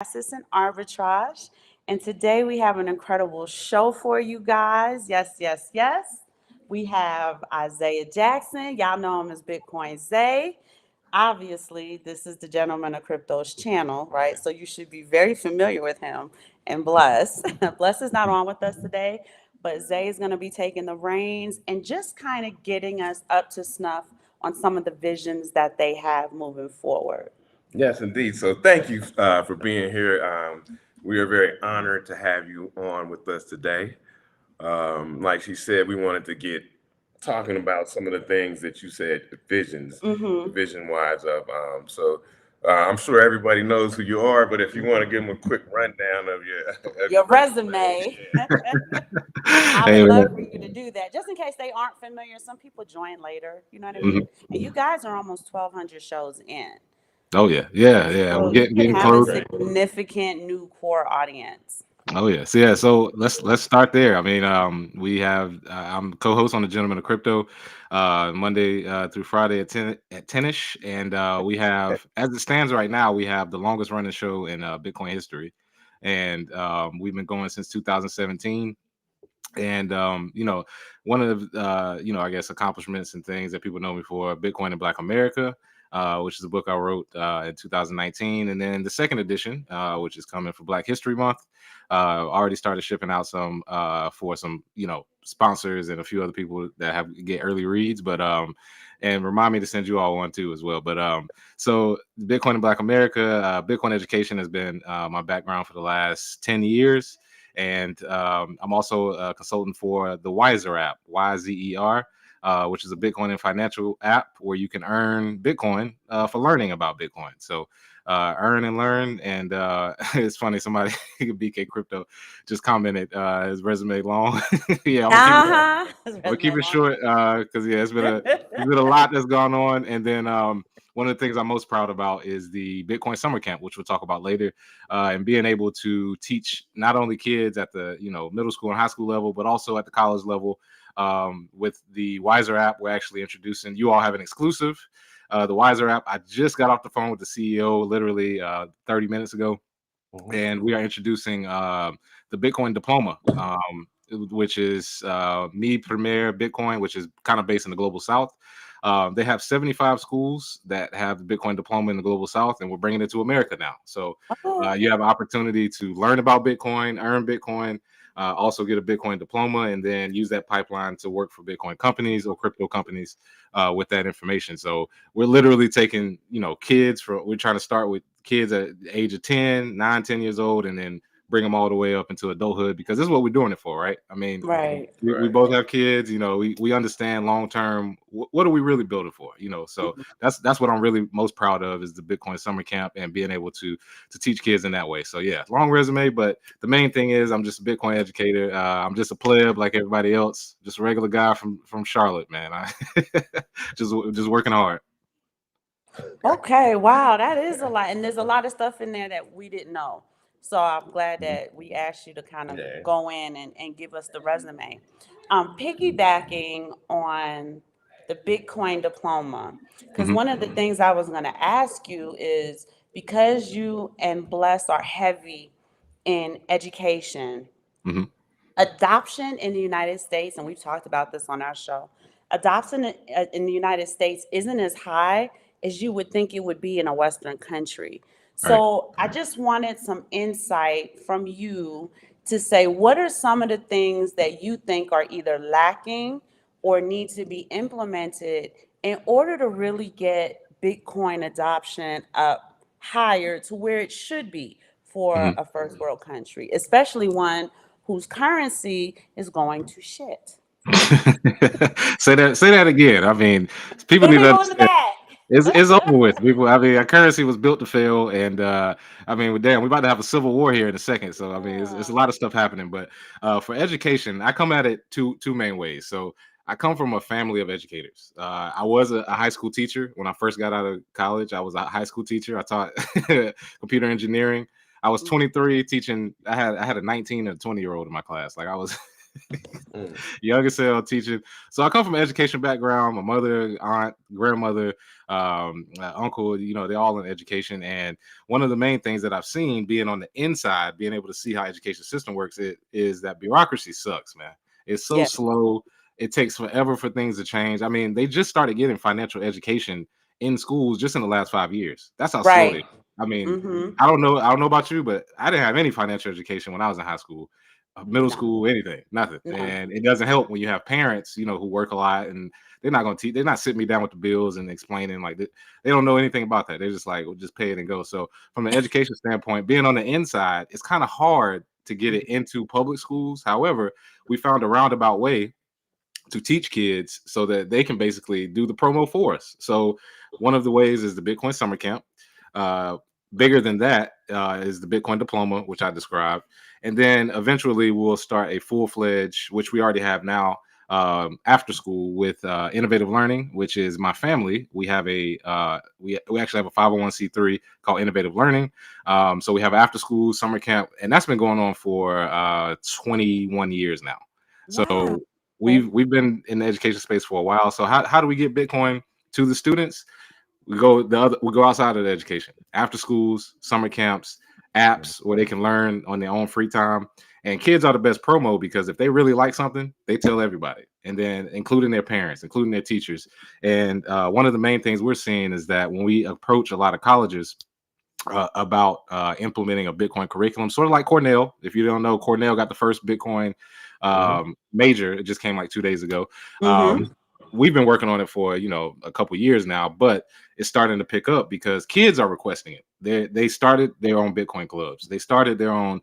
Classes and Arbitrage. And today we have an incredible show for you guys. Yes, yes, yes. We have Isaiah Jackson. Y'all know him as Bitcoin Zay. Obviously, this is the Gentleman of Crypto's channel, right? So you should be very familiar with him. And Bless. Bless is not on with us today, but Zay is going to be taking the reins and just kind of getting us up to snuff on some of the visions that they have moving forward. Yes, indeed. So thank you for being here. We are very honored to have you on with us today. Like she said, we wanted to get talking about some of the things that you said, the Mm-hmm. vision wise of. I'm sure everybody knows who you are, but if you want to give them a quick rundown of your of your Your resume, resume. I Hey, would love man. for you to do that, just in case they aren't familiar. Some people join later, you know what I yeah, mean? Mhm. And you guys are almost 1,200 shows in. Oh yeah, yeah, yeah. So We're you can getting have a close. great. significant new core audience. Oh yes, yeah. So let's start there. I mean, we have I'm co-host on the Gentleman of Crypto, Monday through Friday at 10ish, and we have, as it stands right now, we have the longest running show in Bitcoin history, and we've been going since 2017. And one of the I guess accomplishments and things that people know me for, Bitcoin in Black America, which is a book I wrote in 2019, and then the second edition, which is coming for Black History Month. Already started shipping out some for some sponsors and a few other people that have get early reads, but and remind me to send you all one too as well. But so Bitcoin in Black America, Bitcoin education has been my background for the last 10 years. And I'm also a consultant for the Wiser app, YZER, which is a Bitcoin and financial app where you can earn Bitcoin for learning about Bitcoin. So earn and learn. And it's funny, somebody, BK Crypto, just commented his resume long. Yeah, Uh huh. I'm gonna keep Resume it long. short because yeah, it's been a lot that's gone on. And then one of the things I'm most proud about is the Bitcoin Summer Camp, which we'll talk about later, and being able to teach not only kids at the middle school and high school level, but also at the college level. With the Wiser app, we're actually introducing. You all have an exclusive. The Wiser app. I just got off the phone with the CEO literally 30 minutes ago, Mhm. and we are introducing the Bitcoin diploma, which is Me Premier Bitcoin, which is kind of based in the global south. They have 75 schools that have the Bitcoin diploma in the global south, and we're bringing it to America now. So Oh, you have an opportunity to learn about Bitcoin, earn Bitcoin, also get a Bitcoin diploma, and then use that pipeline to work for Bitcoin companies or crypto companies with that information. So we're literally taking, kids we're trying to start with kids at the age of 10, 9, 10 years old, and then bring them all the way up into adulthood, because this is what we're doing it for, right? I mean, right. we Right. both have kids, we understand long term, what are we really building for, so that's what I'm really most proud of, is the Bitcoin summer camp and being able to teach kids in that way. So yeah, long resume, but the main thing is I'm just a Bitcoin educator. I'm just a pleb like everybody else, just a regular guy from Charlotte, man. I just working hard. Okay, wow, that is a lot. And there's a lot of stuff in there that we didn't know. So I'm glad Mhm. that we asked you to kind of Yeah. go in and give us the resume. Piggybacking on the Bitcoin diploma, because Mhm. one of the things I was going to ask you is, because you and Bless are heavy in education, Mhm. adoption in the United States, and we've talked about this on our show, adoption in the United States isn't as high as you would think it would be in a Western country. Right. So I just wanted some insight from you to say, what are some of the things that you think are either lacking or need to be implemented in order to really get Bitcoin adoption up higher to where it should be for Mhm. a first world country, especially one whose currency is going to shit. Say that again. I mean, people Hit need to people in the understand. back. It's over with. People, I mean, our currency was built to fail, and I mean, damn, we're about to have a civil war here in a second. So I mean, it's a lot of stuff happening. But for education, I come at it two main ways. So I come from a family of educators. I was a high school teacher when I first got out of college. I was a high school teacher. I taught computer engineering. I was 23 teaching. I had a 19 and a 20-year-old in my class. Like I was Younger self teaching. So I come from an education background. My mother, aunt, grandmother, uncle, they're all in education. And one of the main things that I've seen being on the inside, being able to see how education system works, is that bureaucracy sucks, man. It's so Yeah. slow. It takes forever for things to change. I mean, they just started getting financial education in schools just in the last 5 years. That's how slow they. Right. I mean, Mm-hmm. I don't know about you, but I didn't have any financial education when I was in high school, middle No. school, anything, nothing. No. And it doesn't help when you have parents, who work a lot, and they're not going to teach. They're not sitting me down with the bills and explaining like they don't know anything about that. They're just like, well, just pay it and go. So from an education standpoint, being on the inside, it's kind of hard to get it into public schools. However, we found a roundabout way to teach kids so that they can basically do the promo for us. So one of the ways is the Bitcoin Summer Camp. Bigger than that is the Bitcoin Diploma, which I described. And then eventually we'll start a full-fledged, which we already have now, after school with Innovative Learning, which is my family. We have we actually have a 501c3 called Innovative Learning. So we have after school summer camp, and that's been going on for 21 years now. Wow. So we've been in the education space for a while. So how do we get Bitcoin to the students? We go outside of the education, after schools, summer camps, apps where they can learn on their own free time. And kids are the best promo because if they really like something, they tell everybody, and then including their parents, including their teachers. And one of the main things we're seeing is that when we approach a lot of colleges about implementing a Bitcoin curriculum, sort of like Cornell. If you don't know, Cornell got the first Bitcoin major. It just came like 2 days ago. Mm-hmm. We've been working on it for a couple years now, but it's starting to pick up because kids are requesting it. They started their own Bitcoin clubs. They started their own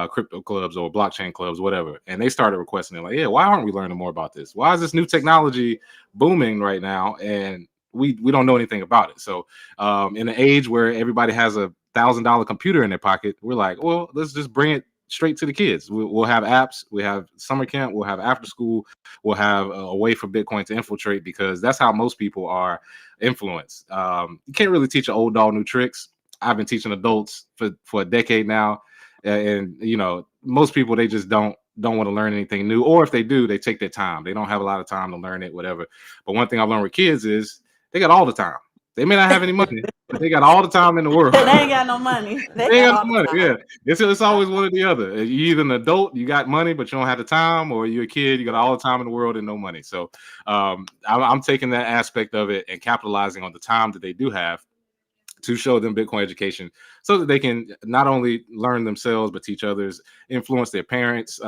crypto clubs or blockchain clubs, whatever, and they started requesting it. Like, yeah, why aren't we learning more about this? Why is this new technology booming right now? And we don't know anything about it. So in an age where everybody has $1,000 computer in their pocket, we're like, well, let's just bring it straight to the kids. We'll have apps, we have summer camp, we'll have after school, we'll have a way for Bitcoin to infiltrate, because that's how most people are influenced. You can't really teach an old dog new tricks. I've been teaching adults for a decade now, and most people, they just don't want to learn anything new, or if they do, they take their time. They don't have a lot of time to learn it, whatever. But one thing I've learned with kids is they got all the time. They may not have any money, but they got all the time in the world. They ain't got no money. They They ain't got got no money. Yeah, it's always one or the other. You either an adult, you got money, but you don't have the time, or you're a kid, you got all the time in the world and no money. So I'm taking that aspect of it and capitalizing on the time that they do have to show them Bitcoin education, so that they can not only learn themselves but teach others, influence their parents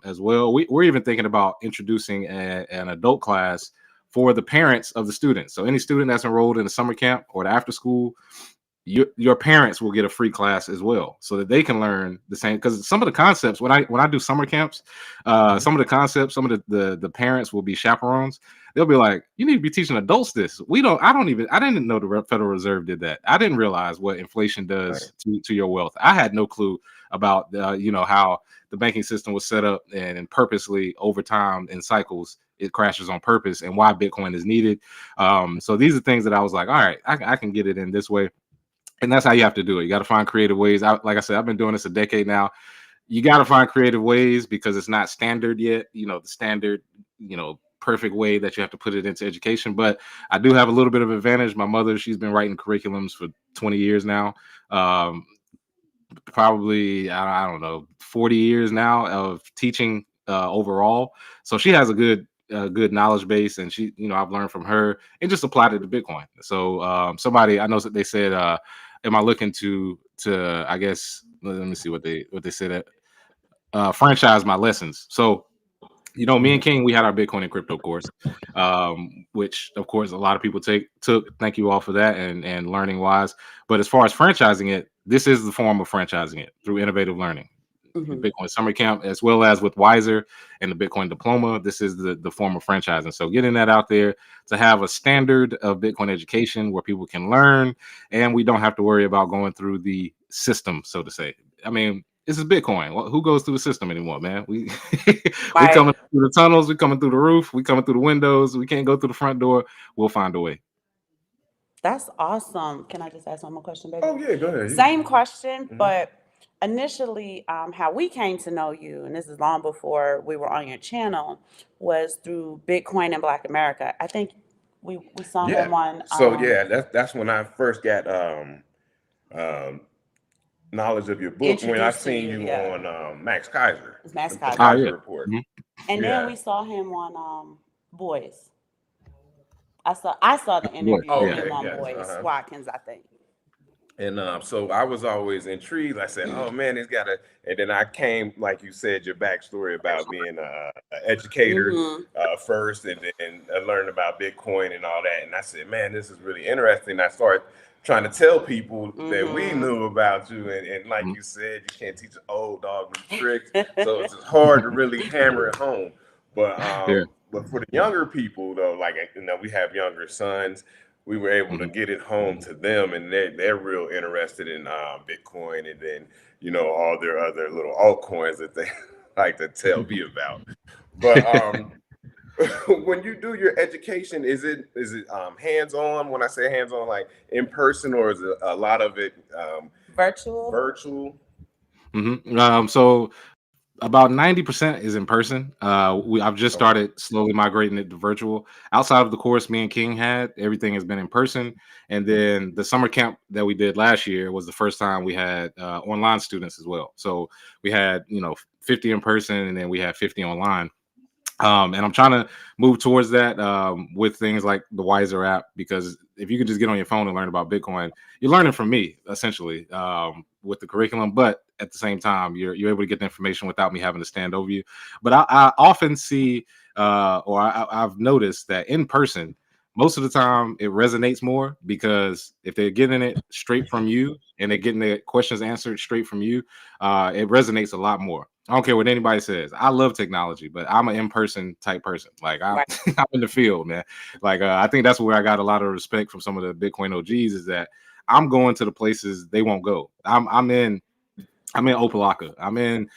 as well. We're even thinking about introducing an adult class for the parents of the students. So any student that's enrolled in the summer camp or the after school, your parents will get a free class as well, so that they can learn the same. Because some of the concepts, when I do summer camps, some of the concepts, some of the parents will be chaperones. They'll be like, you need to be teaching adults this. I didn't know the Federal Reserve did that. I didn't realize what inflation does to your wealth. I had no clue about how the banking system was set up, and purposely over time in cycles it crashes on purpose, and why Bitcoin is needed. So these are things that I was like, all right, I can get it in this way. And that's how you have to do it. You got to find creative ways. Like I said, I've been doing this a decade now. You got to find creative ways because it's not standard yet. The standard, perfect way that you have to put it into education. But I do have a little bit of advantage. My mother, she's been writing curriculums for 20 years now. Probably, I don't know, 40 years now of teaching overall. So she has a good knowledge base, and she, I've learned from her and just applied it to Bitcoin. So somebody, I know that they said, am I looking to I guess, let me see what they said, franchise my lessons. So me and King, we had our Bitcoin and crypto course, which of course a lot of people took. Thank you all for that and learning wise. But as far as franchising it, this is the form of franchising it through Innovative Learning. Bitcoin Summer Camp, as well as with Wiser and the Bitcoin Diploma. This is the form of franchising. So getting that out there to have a standard of Bitcoin education where people can learn, and we don't have to worry about going through the system, so to say. I mean, this is Bitcoin. Well, who goes through the system anymore, man? We coming through the tunnels, we coming through the roof, we coming through the windows. We can't go through the front door. We'll find a way. That's awesome. Can I just ask one more question, baby? Oh yeah, go ahead. Same question, but initially, how we came to know you, and this is long before we were on your channel, was through Bitcoin and Black America. I think we saw Yeah. him on So yeah, that's when I first got um knowledge of your book when I introduced to seen you. you Yeah, on Max Kaiser, it's Max the Kaiser. Oh Kaiser yeah. report. Mhm. And then Yeah. we saw him on Boys. I saw the Boy, interview Oh, with yeah. him okay. on Yes. Boys Uh-huh. Watkins, I think. And so I was always intrigued. I said, "Oh man, it's got to." And then I came, like you said, your backstory about being an educator Mm-hmm. first, and then learning about Bitcoin and all that. And I said, "Man, this is really interesting." I started trying to tell people that we Mm-hmm. knew about you, and like Mhm. you said, you can't teach an old dog new tricks, so it's just hard to really hammer it home. Yeah. But for the younger people though, like we have younger sons, we were able to Mhm. get it home to them, and they're real interested in Bitcoin, and then all their other little altcoins that they like to tell me about. But when you do your education, is it hands on? When I say hands on, like in person, or is it a lot of it Virtual. virtual? So about 90% is in person. I've just Okay. started slowly migrating it to virtual. Outside of the course me and King had, everything has been in person. And then the summer camp that we did last year was the first time we had online students as well. So we had 50 in person, and then we had 50 online. And I'm trying to move towards that with things like the Wiser app, because if you can just get on your phone and learn about Bitcoin, you're learning from me essentially with the curriculum. But at the same time, you're able to get the information without me having to stand over you. But I often see, I've noticed that in person, most of the time it resonates more, because if they're getting it straight from you and they're getting their questions answered straight from you, it resonates a lot more. I don't care what anybody says. I love technology, but I'm an in-person type person. Like I'm, Right. I'm in the field, man. Like I think that's where I got a lot of respect from some of the Bitcoin OGs, is that I'm going to the places they won't go. I'm in Opelika. I'm in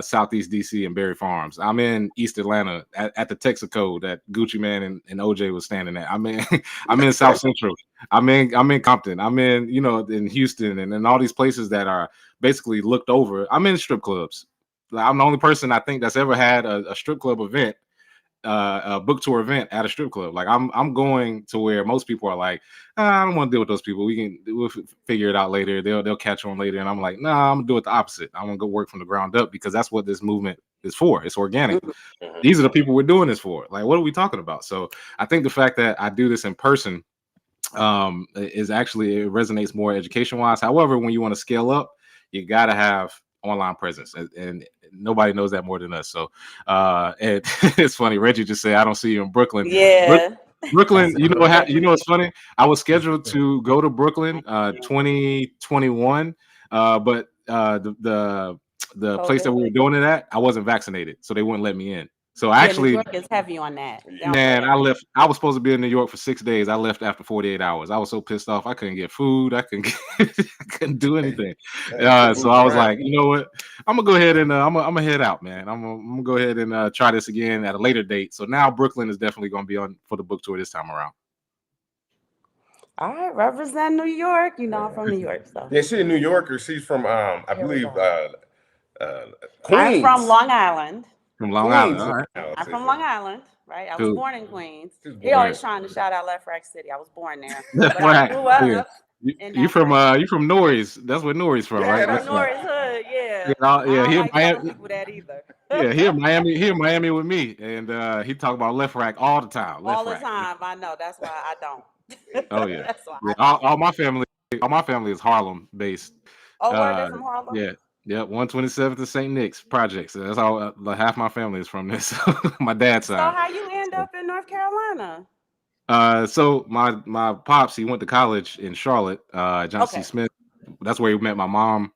Southeast DC and Berry Farms. I'm in East Atlanta at the Texaco that Gucci Man and OJ was standing at. I'm in I'm in South Central. I'm in Compton. I'm in in Houston, and in all these places that are basically looked over. I'm in strip clubs. Like, I'm the only person I think that's ever had a strip club event, a book tour event at a strip club. Like I'm going to where most people are like, I don't want to deal with those people. We'll figure it out later. They'll catch on later. And I'm like, nah, I'm gonna do it the opposite. I'm gonna go work from the ground up, because that's what this movement is for. It's organic. Mhm. Mhm. These are the people we're doing this for. Like, what are we talking about? So I think the fact that I do this in person is actually, it resonates more education wise. However, when you want to scale up, you got to have online presence, and nobody knows that more than us. So and it's funny, Reggie just said I don't see you in Brooklyn. Brook- Yeah. Brooklyn, it's funny, I was scheduled to go to Brooklyn 2021, but the place that COVID. we were doing it at, I wasn't vaccinated, so they wouldn't let me in. So I Yeah, New actually, York is heavy on that. They don't man, let I it. left. I was supposed to be in New York for 6 days. I left after 48 hours. I was so pissed off. I couldn't get food. I couldn't I couldn't do anything. Hey, you can So move I was around. like, you know what? I'm gonna go ahead and I'm gonna head out, man. I'm gonna go ahead and try this again at a later date. So now Brooklyn is definitely gonna be on for the book tour this time around. All right, represent New York. I'm from New York, so Yeah, she's a New Yorker. She's from I here we believe go. uh, I'm from Queens. Long Island. From Long Island. Queens. All right, Wow. I'm from Long Island, right? I was cool. born in Queens. She's He born All in. right. always trying to shout out Left Rack City. I was born there, Left but I rack. grew Oh, yeah. up You, in you that from part. you from Norris? That's where Norris from, Yeah, right? From Left that's rack. Norris right. Hood, Yeah, yeah. yeah. I don't He in like telling Miami. people that either. Yeah, he in Miami with me, and he talk about left rack all the time. All Left the rack. time. I know. That's why I don't. Oh yeah, That's why yeah. I All, don't. all my family is Harlem based. Oh, where they Uh, from Harlem? yeah, yeah. 127th to St. Nick's projects. So that's all. Like half my family is from this. So my dad's So side. how you end So, up in North Carolina? so my pops, he went to college in Charlotte, Johnson C. Okay. Smith. That's where he met my mom,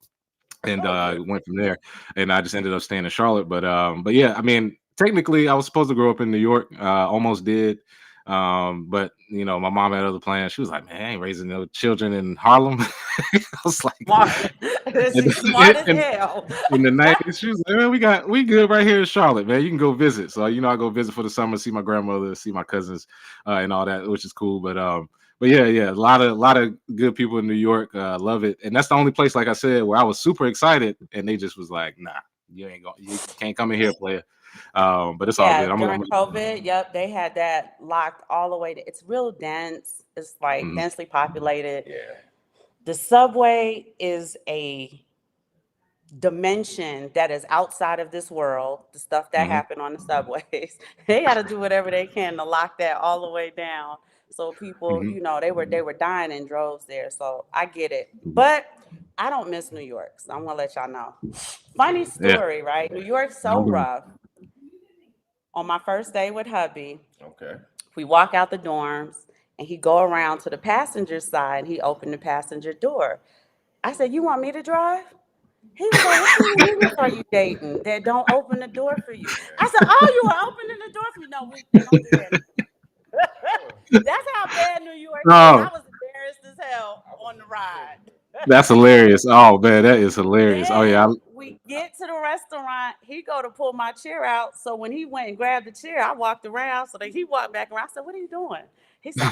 and Oh, okay. went from there. And I just ended up staying in Charlotte. But yeah, I mean, technically, I was supposed to grow up in New York. Almost did. But my mom had other plans. She was like, "Man, I ain't raising no children in Harlem." I was like, Smart. and, She's smart as and hell. in the 90s, she was like, "Man, we good right here in Charlotte, man. You can go visit." So I go visit for the summer, see my grandmother, see my cousins, and all that, which is cool. But yeah, a lot of good people in New York love it, and that's the only place, like I said, where I was super excited, and they just was like, "Nah, you can't come in here, player." But it's all good. Yeah, during COVID, yep, they had that locked all the way. It's real dense. It's like Mhm. densely populated. Yeah. The subway is a dimension that is outside of this world. The stuff that Mhm. happened on the subways, they got to do whatever they can to lock that all the way down. So people, Mhm. they were dying in droves there. So I get it, Mhm. but I don't miss New York. So I'm gonna let y'all know. Funny Yeah, story, right? New York's so I'm done. rough. On my first day with hubby, Okay. we walk out the dorms and he go around to the passenger side and he opened the passenger door. I said, "You want me to drive?" He was like, "What kind of niggas are you dating that don't open the door for you?" I said, "Oh, you were opening the door for me." No, they don't do that. That's how bad New York is. Oh, I was embarrassed as hell on the ride. that's hilarious. Oh man, that is hilarious. Oh yeah, Then we get to the restaurant. He go to pull my chair out. So when he went and grabbed the chair, I walked around. So then he walked back around. I said, "What are you doing?" He said,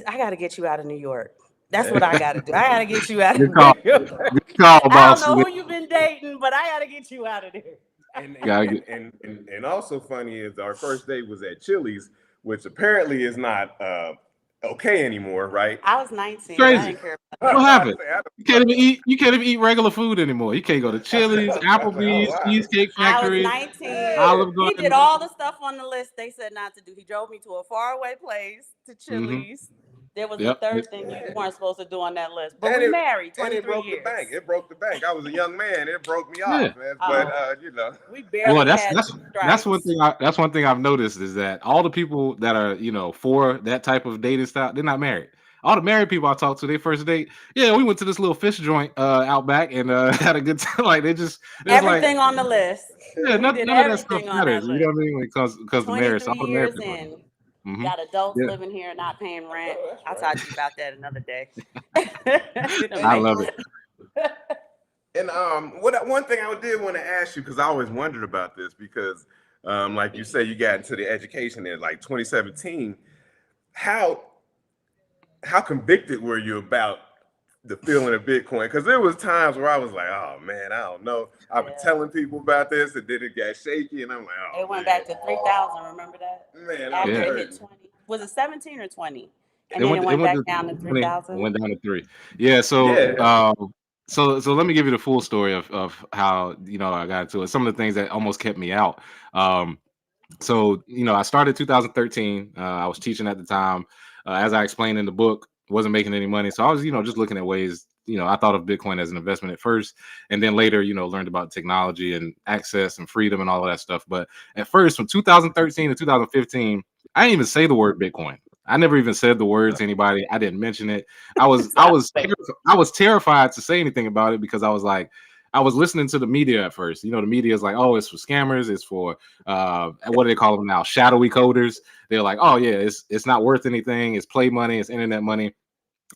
"I got to get you out of New York. That's what I got to do. I got to get you out of good call, New York. good call, I don't boss. know who you've been dating, but I got to get you out of there." And Gotta and, get- and and and also funny is our first date was at Chili's, which apparently is not okay anymore, right? I was 19. I Crazy. didn't care about What that. happened? You can't even eat regular food anymore. You can't go to Chili's, I was like, oh Applebee's, wow. Cheesecake I was Factory, 19. Olive He did Garden. all the stuff on the list they said not to do. He drove me to a faraway place to Hmm. Chili's. There was a Yep. third thing you weren't supposed to do on that list. But And we it married and it 23 broke the years. bank. It broke the bank. I was a young man. It broke me Yeah. off, man. But Oh, you know, we Well, barely that's had that's two that's one strikes. thing. That's one thing I've noticed is that all the people that are for that type of dating style, they're not married. All the married people I talked to, their first date, yeah, we went to this little fish joint out back and had a good time. Like they was like, Everything on the list. yeah, We did none of that stuff everything on matters. that You know list. what I mean? Because the marriage, all 23 the married years people. in, Mm-hmm. got adults Yeah, living here not paying rent. oh, that's I'll right. talk to you about that another day. We done I And made love it. it. and one thing I did want to ask you because I always wondered about this because like you say, you got into the education in like 2017. How how convicted were you about the feeling of Bitcoin? Because there was times where I was like, oh man, I don't know. I've been Yeah. telling people about this, and then it got shaky, and I'm like, oh It went back to 3,000. Remember that? man, I was After Yeah, it hit hurting. 20. Was it 17 or 20? And it then went it it went went back to down to 20. It 3,000. went down to 3. Yeah. So Yeah. so let me give you the full story of how I got into it. Some of the things that almost kept me out. Um, So, I started 2013. I was teaching at the time. As I explained in the book, wasn't making any money. So I was, just looking at ways, I thought of Bitcoin as an investment at first. And then later, learned about technology and access and freedom and all of that stuff. But at first, from 2013 to 2015, I didn't even say the word Bitcoin. I never even said the word to anybody. I didn't mention it. I was I was I was terrified to say anything about it because I was like, I was listening to the media at first. The media is like, oh, it's for scammers, it's for what do they call them now? Shadowy coders. They're like, oh yeah, it's not worth anything. It's play money. It's internet money.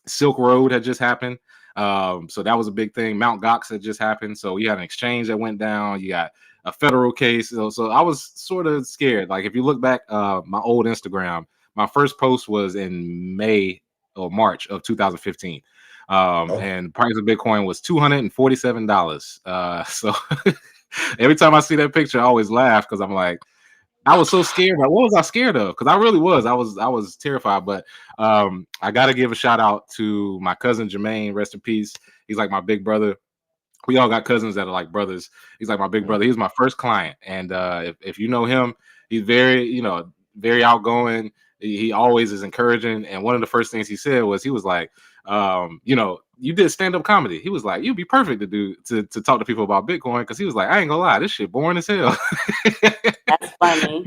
Silk Road had just happened. So that was a big thing. Mount Gox had just happened. So you had an exchange that went down. You got a federal case. So I was sort of scared. Like if you look back, my old Instagram, my first post was in May or March of 2015. Oh, And the price of Bitcoin was $247. So every time I see that picture, I always laugh because I'm like, I was so scared. Like, what was I scared of? Because I really was. I was terrified. But I got to give a shout out to my cousin Jermaine. Rest in peace. He's like my big brother. We all got cousins that are like brothers. He's like my big brother. He's my first client, and if you know him, he's very very outgoing. He always is encouraging. And one of the first things he said was he was like, you did stand up comedy. He was like, you'd be perfect to talk to people about Bitcoin because he was like, I ain't gonna lie, this shit boring as hell. That's funny.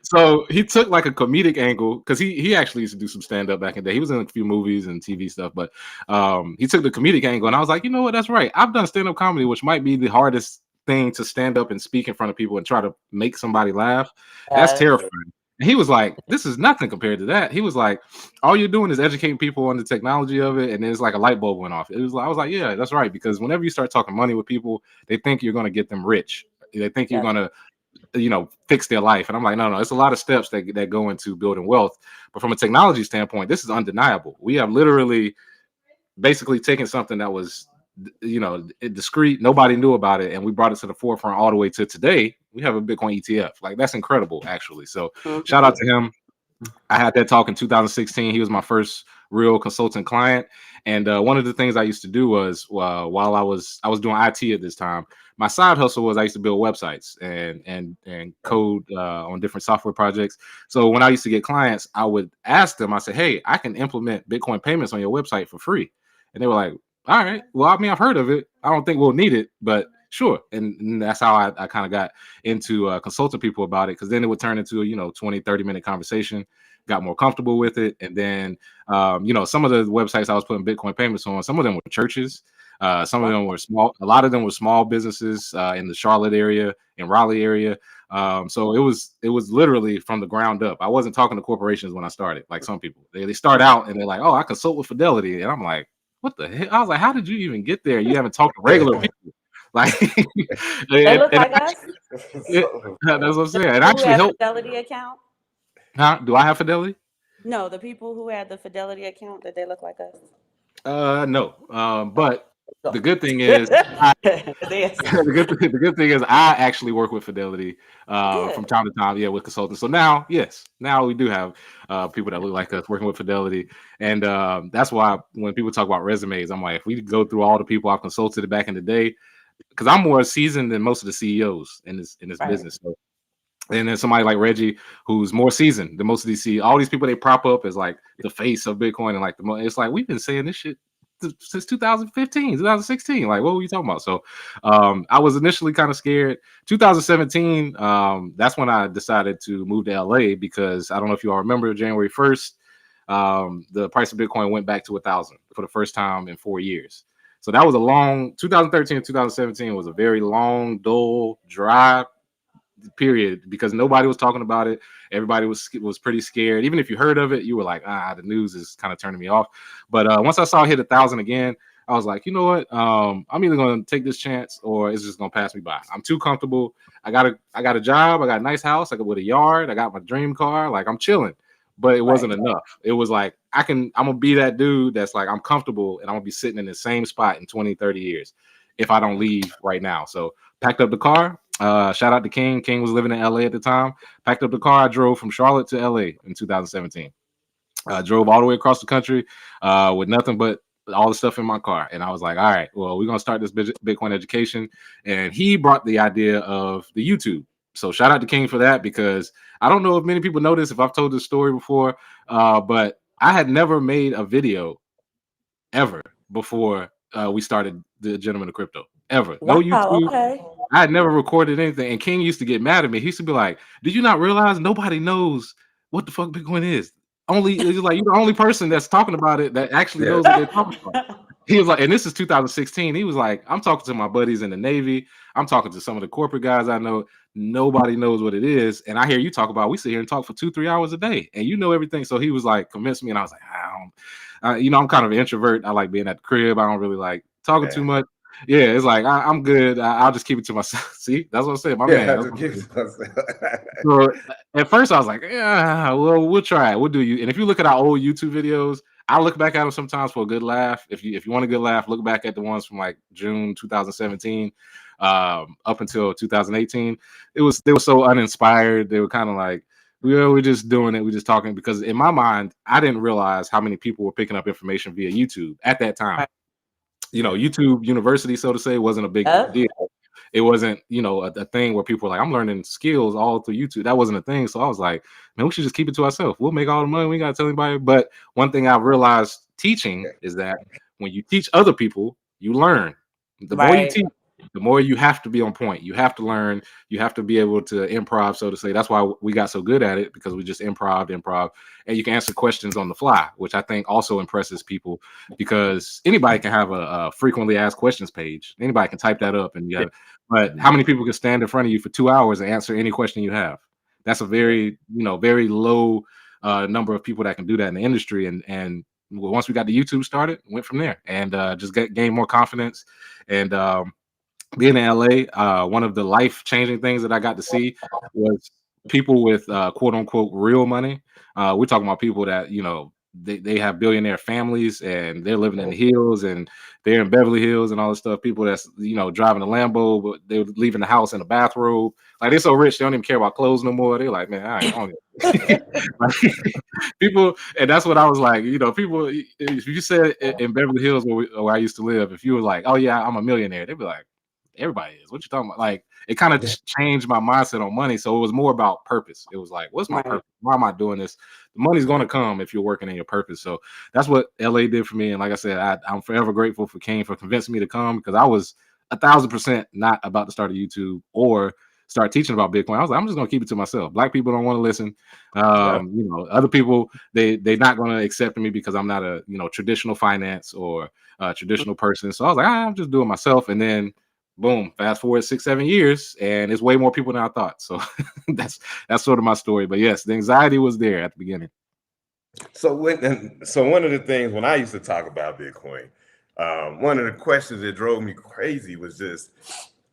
So he took like a comedic angle because he actually used to do some stand up back in the day. He was in a few movies and TV stuff, but he took the comedic angle, and I was like, you know what, that's right. I've done stand up comedy, which might be the hardest thing to stand up and speak in front of people and try to make somebody laugh. That's Yes. terrifying. And he was like, this is nothing compared to that. He was like, all you're doing is educating people on the technology of it, and then it's like a light bulb went off. It was like, I was like, yeah, that's right, because whenever you start talking money with people, they think you're going to get them rich. They think you're Yes. going to fix their life. And I'm like, no, it's a lot of steps that go into building wealth. But from a technology standpoint, this is undeniable. We have literally basically taken something that was, discreet, nobody knew about it, and we brought it to the forefront all the way to today. We have a Bitcoin ETF. Like, that's incredible, actually. So shout out to him. I had that talk in 2016. He was my first real consultant client. And one of the things I used to do was while I was doing IT at this time, my side hustle was I used to build websites and code on different software projects. So when I used to get clients, I would ask them, I said, hey, I can implement Bitcoin payments on your website for free. And they were like, all right, well, I mean, I've heard of it. I don't think we'll need it, but sure. And that's how I kind of got into consulting people about it, because then it would turn into a 20, 30-minute conversation. Got more comfortable with it. And then, some of the websites I was putting Bitcoin payments on, some of them were churches. Some of them were small. A lot of them were small businesses in the Charlotte area, in Raleigh area. So it was literally from the ground up. I wasn't talking to corporations when I started, like some people. They start out and they're like, oh, I consult with Fidelity. And I'm like, what the heck? I was like, how did you even get there? You haven't talked to regular people. Like, They look like us. That's what I'm saying. It Who actually have helped. Fidelity account? Huh? Do I have Fidelity? No, the people who had the Fidelity account, did they look like us? No. But the good thing is, the good thing is, I actually work with Fidelity from time to time. Yeah, with consultants. So now we do have people that look like us working with Fidelity, and that's why when people talk about resumes, I'm like, if we go through all the people I've consulted back in the day, because I'm more seasoned than most of the CEOs in this business. So, and then somebody like Reggie, who's more seasoned than most of these all these people they prop up as like the face of Bitcoin, and like it's like, we've been saying this shit since 2015, 2016. Like, what were you talking about? So I was initially kind of scared. 2017, that's when I decided to move to LA, because I don't know if you all remember, January 1st, the price of Bitcoin went back to 1,000 for the first time in 4 years. So that was a long 2013 and 2017 was a very long, dull, dry period, because nobody was talking about it. Everybody was pretty scared. Even if you heard of it, you were like, the news is kind of turning me off. But once I saw it hit 1,000 again, I was like, you know what? I'm either going to take this chance or it's just going to pass me by. I'm too comfortable. I got a job. I got a nice house. I got with a yard. I got my dream car. Like, I'm chilling. But it wasn't enough. It was like, I'm going to be that dude that's like, I'm comfortable and I'm going to be sitting in the same spot in 20, 30 years if I don't leave right now. So packed up the car. Shout out to King. King was living in LA at the time. Packed up the car. I drove from Charlotte to LA in 2017. Drove all the way across the country with nothing but all the stuff in my car. And I was like, all right, well, we're going to start this Bitcoin education. And he brought the idea of the YouTube. So shout out to King for that, because I don't know if many people know this, if I've told this story before, but I had never made a video ever before we started the Gentleman of Crypto. Ever. Wow, No YouTube. okay. I had never recorded anything. And King used to get mad at me. He used to be like, did you not realize nobody knows what the fuck Bitcoin is? It's like, you're the only person that's talking about it that actually knows what they're talking about. He was like, and this is 2016. He was like, I'm talking to my buddies in the Navy. I'm talking to some of the corporate guys I know. Nobody knows what it is. And I hear you talk about, we sit here and talk for 2-3 hours a day and you know everything. So he was like, convince me. And I was like, I'm kind of an introvert. I like being at the crib. I don't really like talking too much. Yeah, it's like, I'm good. I'll just keep it to myself. See, that's what I'm saying. My man. So at first I was like, yeah, well, we'll try it. We'll do you. And if you look at our old YouTube videos, I look back at them sometimes for a good laugh. If you want a good laugh, look back at the ones from like June 2017 up until 2018. They were so uninspired. They were kind of like, we're just doing it. We're just talking, because in my mind, I didn't realize how many people were picking up information via YouTube at that time. Right. YouTube University, so to say, wasn't a big deal. It wasn't, a thing where people were like, I'm learning skills all through YouTube. That wasn't a thing. So I was like, man, we should just keep it to ourselves. We'll make all the money. We got to tell anybody. But one thing I realized teaching is that when you teach other people, you learn. The more you teach, the more you have to be on point. You have to learn. You have to be able to improv, so to say. That's why we got so good at it, because we just improv, and you can answer questions on the fly, which I think also impresses people, because anybody can have a frequently asked questions page. Anybody can type that up, and but how many people can stand in front of you for 2 hours and answer any question you have? That's a very, very low number of people that can do that in the industry. And once we got the YouTube started, went from there and just gained more confidence. And being in LA, one of the life changing things that I got to see was people with quote unquote real money. We're talking about people that, they have billionaire families and they're living in the hills and they're in Beverly Hills and all this stuff. People that's, driving a Lambo, but they're leaving the house in a bathrobe. Like they're so rich, they don't even care about clothes no more. They're like, man, I don't like, people, and that's what I was like. People, if you said in Beverly Hills where I used to live, if you were like, oh yeah, I'm a millionaire, they'd be like, everybody is. What you talking about? Like it kind of changed my mindset on money. So it was more about purpose. It was like, what's my Right. purpose? Why am I doing this? The money's going to come if you're working in your purpose. So that's what LA did for me. And like I said, I'm forever grateful for King for convincing me to come because I was 1,000% not about to start a YouTube or start teaching about Bitcoin. I was like, I'm just going to keep it to myself. Black people don't want to listen. Other people, they're not going to accept me because I'm not a, traditional finance or traditional person. So I was like, I'm just doing myself. And then boom, fast forward 6-7 years, and it's way more people than I thought. So that's sort of my story. But yes, the anxiety was there at the beginning. So one of the things when I used to talk about Bitcoin, one of the questions that drove me crazy was just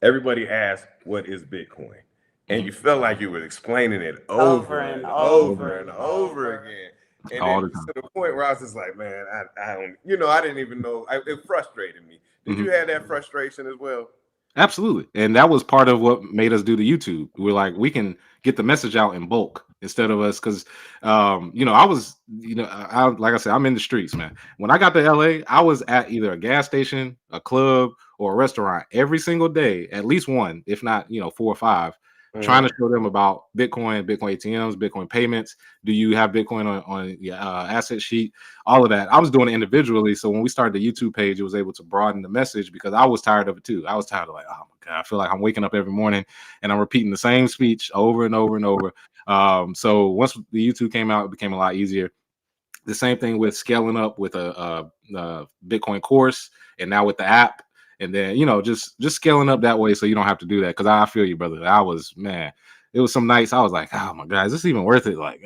everybody asked, "What is Bitcoin?" And you felt like you were explaining it over and over and over again, and All then the time. to the point where I was just like, "Man, I don't, I didn't even know." It frustrated me. Did Mhm. you have that frustration as well? Absolutely. And that was part of what made us do the YouTube. We're like, we can get the message out in bulk instead of us. Cause, I was, like I said, I'm in the streets, man. When I got to LA, I was at either a gas station, a club, or a restaurant every single day, at least one, if not, 4 or 5, trying to show them about Bitcoin, Bitcoin ATMs, Bitcoin payments. Do you have Bitcoin on your asset sheet? All of that. I was doing it individually. So when we started the YouTube page, it was able to broaden the message because I was tired of it too. I was tired of like, oh my God, I feel like I'm waking up every morning and I'm repeating the same speech over and over and over. So once the YouTube came out, it became a lot easier. The same thing with scaling up with a Bitcoin course and now with the app. And then, just scaling up that way so you don't have to do that. Cause I feel you, brother. Man, it was some nights I was like, oh my God, is this even worth it? Like,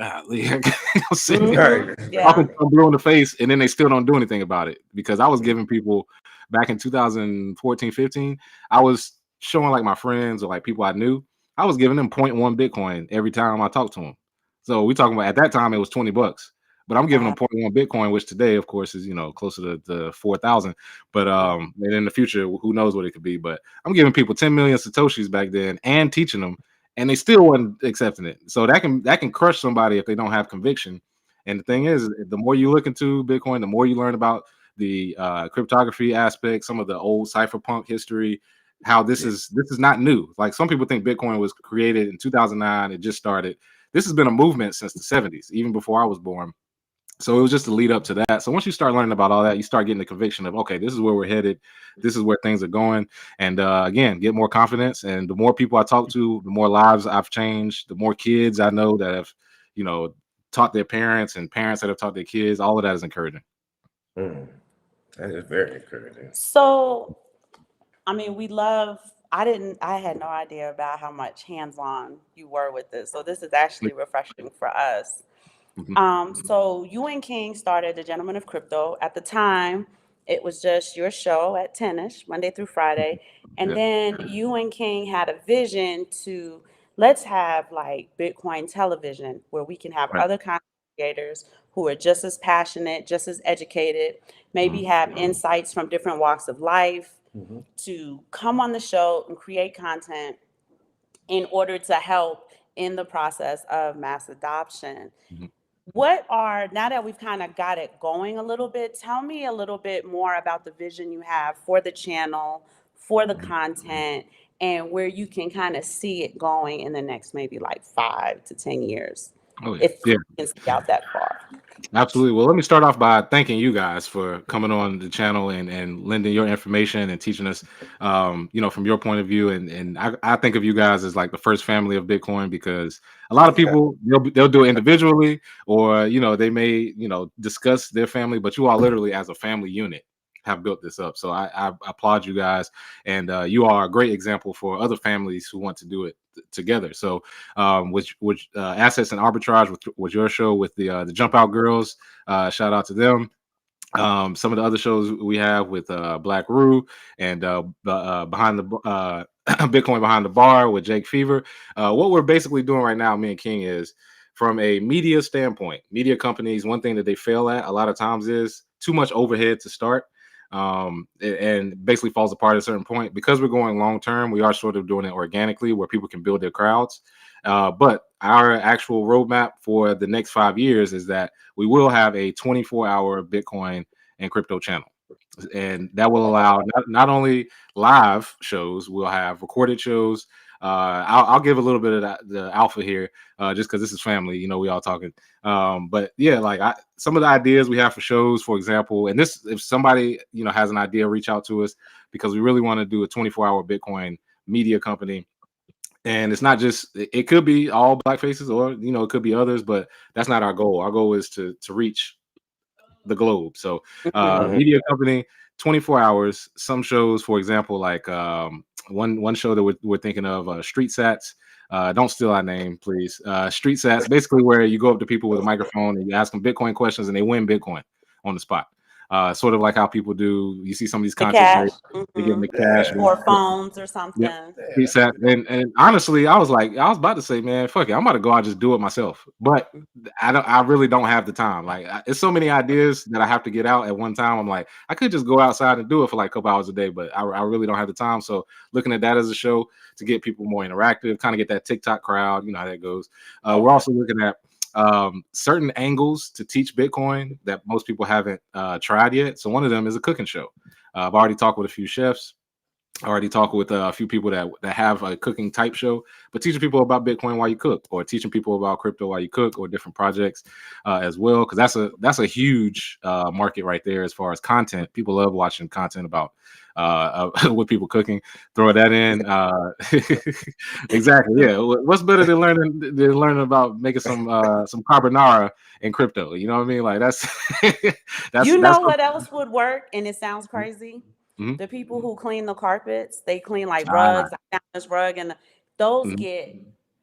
sitting there talking to them blue in the face, and then they still don't do anything about it. Because I was giving people back in 2014, 15, I was showing like my friends or like people I knew, I was giving them 0.1 Bitcoin every time I talked to them. So we talking about at that time it was $20. But I'm giving them 0.1 Bitcoin, which today, of course, is closer to 4,000. But and in the future, who knows what it could be? But I'm giving people 10 million satoshis back then and teaching them, and they still wasn't accepting it. So that can crush somebody if they don't have conviction. And the thing is, the more you look into Bitcoin, the more you learn about the cryptography aspect, some of the old cypherpunk history, how this is not new. Like some people think Bitcoin was created in 2009, it just started. This has been a movement since the 70s, even before I was born. So it was just a lead up to that. So once you start learning about all that, you start getting the conviction of, okay, this is where we're headed. This is where things are going. And again, get more confidence. And the more people I talk to, the more lives I've changed, the more kids I know that have, taught their parents and parents that have taught their kids. All of that is encouraging. That is very encouraging. So, I mean, I had no idea about how much hands-on you were with this. So this is actually refreshing for us. So you and King started the Gentleman of Crypto. At the time, it was just your show at 10ish, Monday through Friday. And Yeah. then you and King had a vision to let's have like Bitcoin television where we can have Right. other content creators who are just as passionate, just as educated, maybe have insights from different walks of life to come on the show and create content in order to help in the process of mass adoption. Mhm. Now that we've kind of got it going a little bit, tell me a little bit more about the vision you have for the channel, for the content, and where you can kind of see it going in the next maybe like 5 to 10 years, Oh yeah. if Yeah. you can see out that far. Absolutely. Well, let me start off by thanking you guys for coming on the channel and lending your information and teaching us, from your point of view. And I think of you guys as like the first family of Bitcoin because a lot of people they'll do it individually or they may discuss their family, but you all literally as a family unit have built this up. So I applaud you guys, and you are a great example for other families who want to do it together. So which assets and arbitrage was your show with the jump out girls. Shout out to them. Some of the other shows we have with Black Rue and behind the Bitcoin behind the bar with Jake Fever. What we're basically doing right now, me and King, is from a media standpoint. Media companies, one thing that they fail at a lot of times is too much overhead to start. And basically falls apart at a certain point. Because we're going long term, we are sort of doing it organically where people can build their crowds. But our actual roadmap for the next 5 years is that we will have a 24-hour Bitcoin and crypto channel. And that will allow not only live shows, we'll have recorded shows. I'll give a little bit of the alpha here, just because this is family, you know, we all talking. But yeah, like some of the ideas we have for shows, for example, and this, if somebody, you know, has an idea, reach out to us, because we really want to do a 24-hour Bitcoin media company. And it's not just, it could be all Black faces, or, you know, it could be others, but that's not our goal. Our goal is to reach the globe. So media company, 24 hours. Some shows, for example, like one show that we're thinking of, Street Sats. Don't steal our name, please. Street Sats, basically where you go up to people with a microphone and you ask them Bitcoin questions and they win Bitcoin on the spot. Sort of like how people do, you see some of these The content cash. creators, they give them the cash. Or phones or Yep. something. Street Sats. And honestly, I was about to say, man, fuck it, I'm about to go out and just do it myself. But I really don't have the time. Like, it's so many ideas that I have to get out at one time. I'm like, I could just go outside and do it for like a couple hours a day, but I really don't have the time. So looking at that as a show to get people more interactive, kind of get that TikTok crowd, you know how that goes. We're also looking at certain angles to teach Bitcoin that most people haven't tried yet. So one of them is a cooking show. I've already talked with a few chefs. I already talked with a few people that have a cooking type show, but teaching people about Bitcoin while you cook, or teaching people about crypto while you cook, or different projects as well, because that's a huge market right there as far as content. People love watching content about with people cooking. Throw that in. Exactly. Yeah. What's better than learning about making some carbonara in crypto? You know what I mean? Like that's What else would work? And it sounds crazy. Mhm. The people who clean the carpets, they clean like rugs. I found this rug, and those get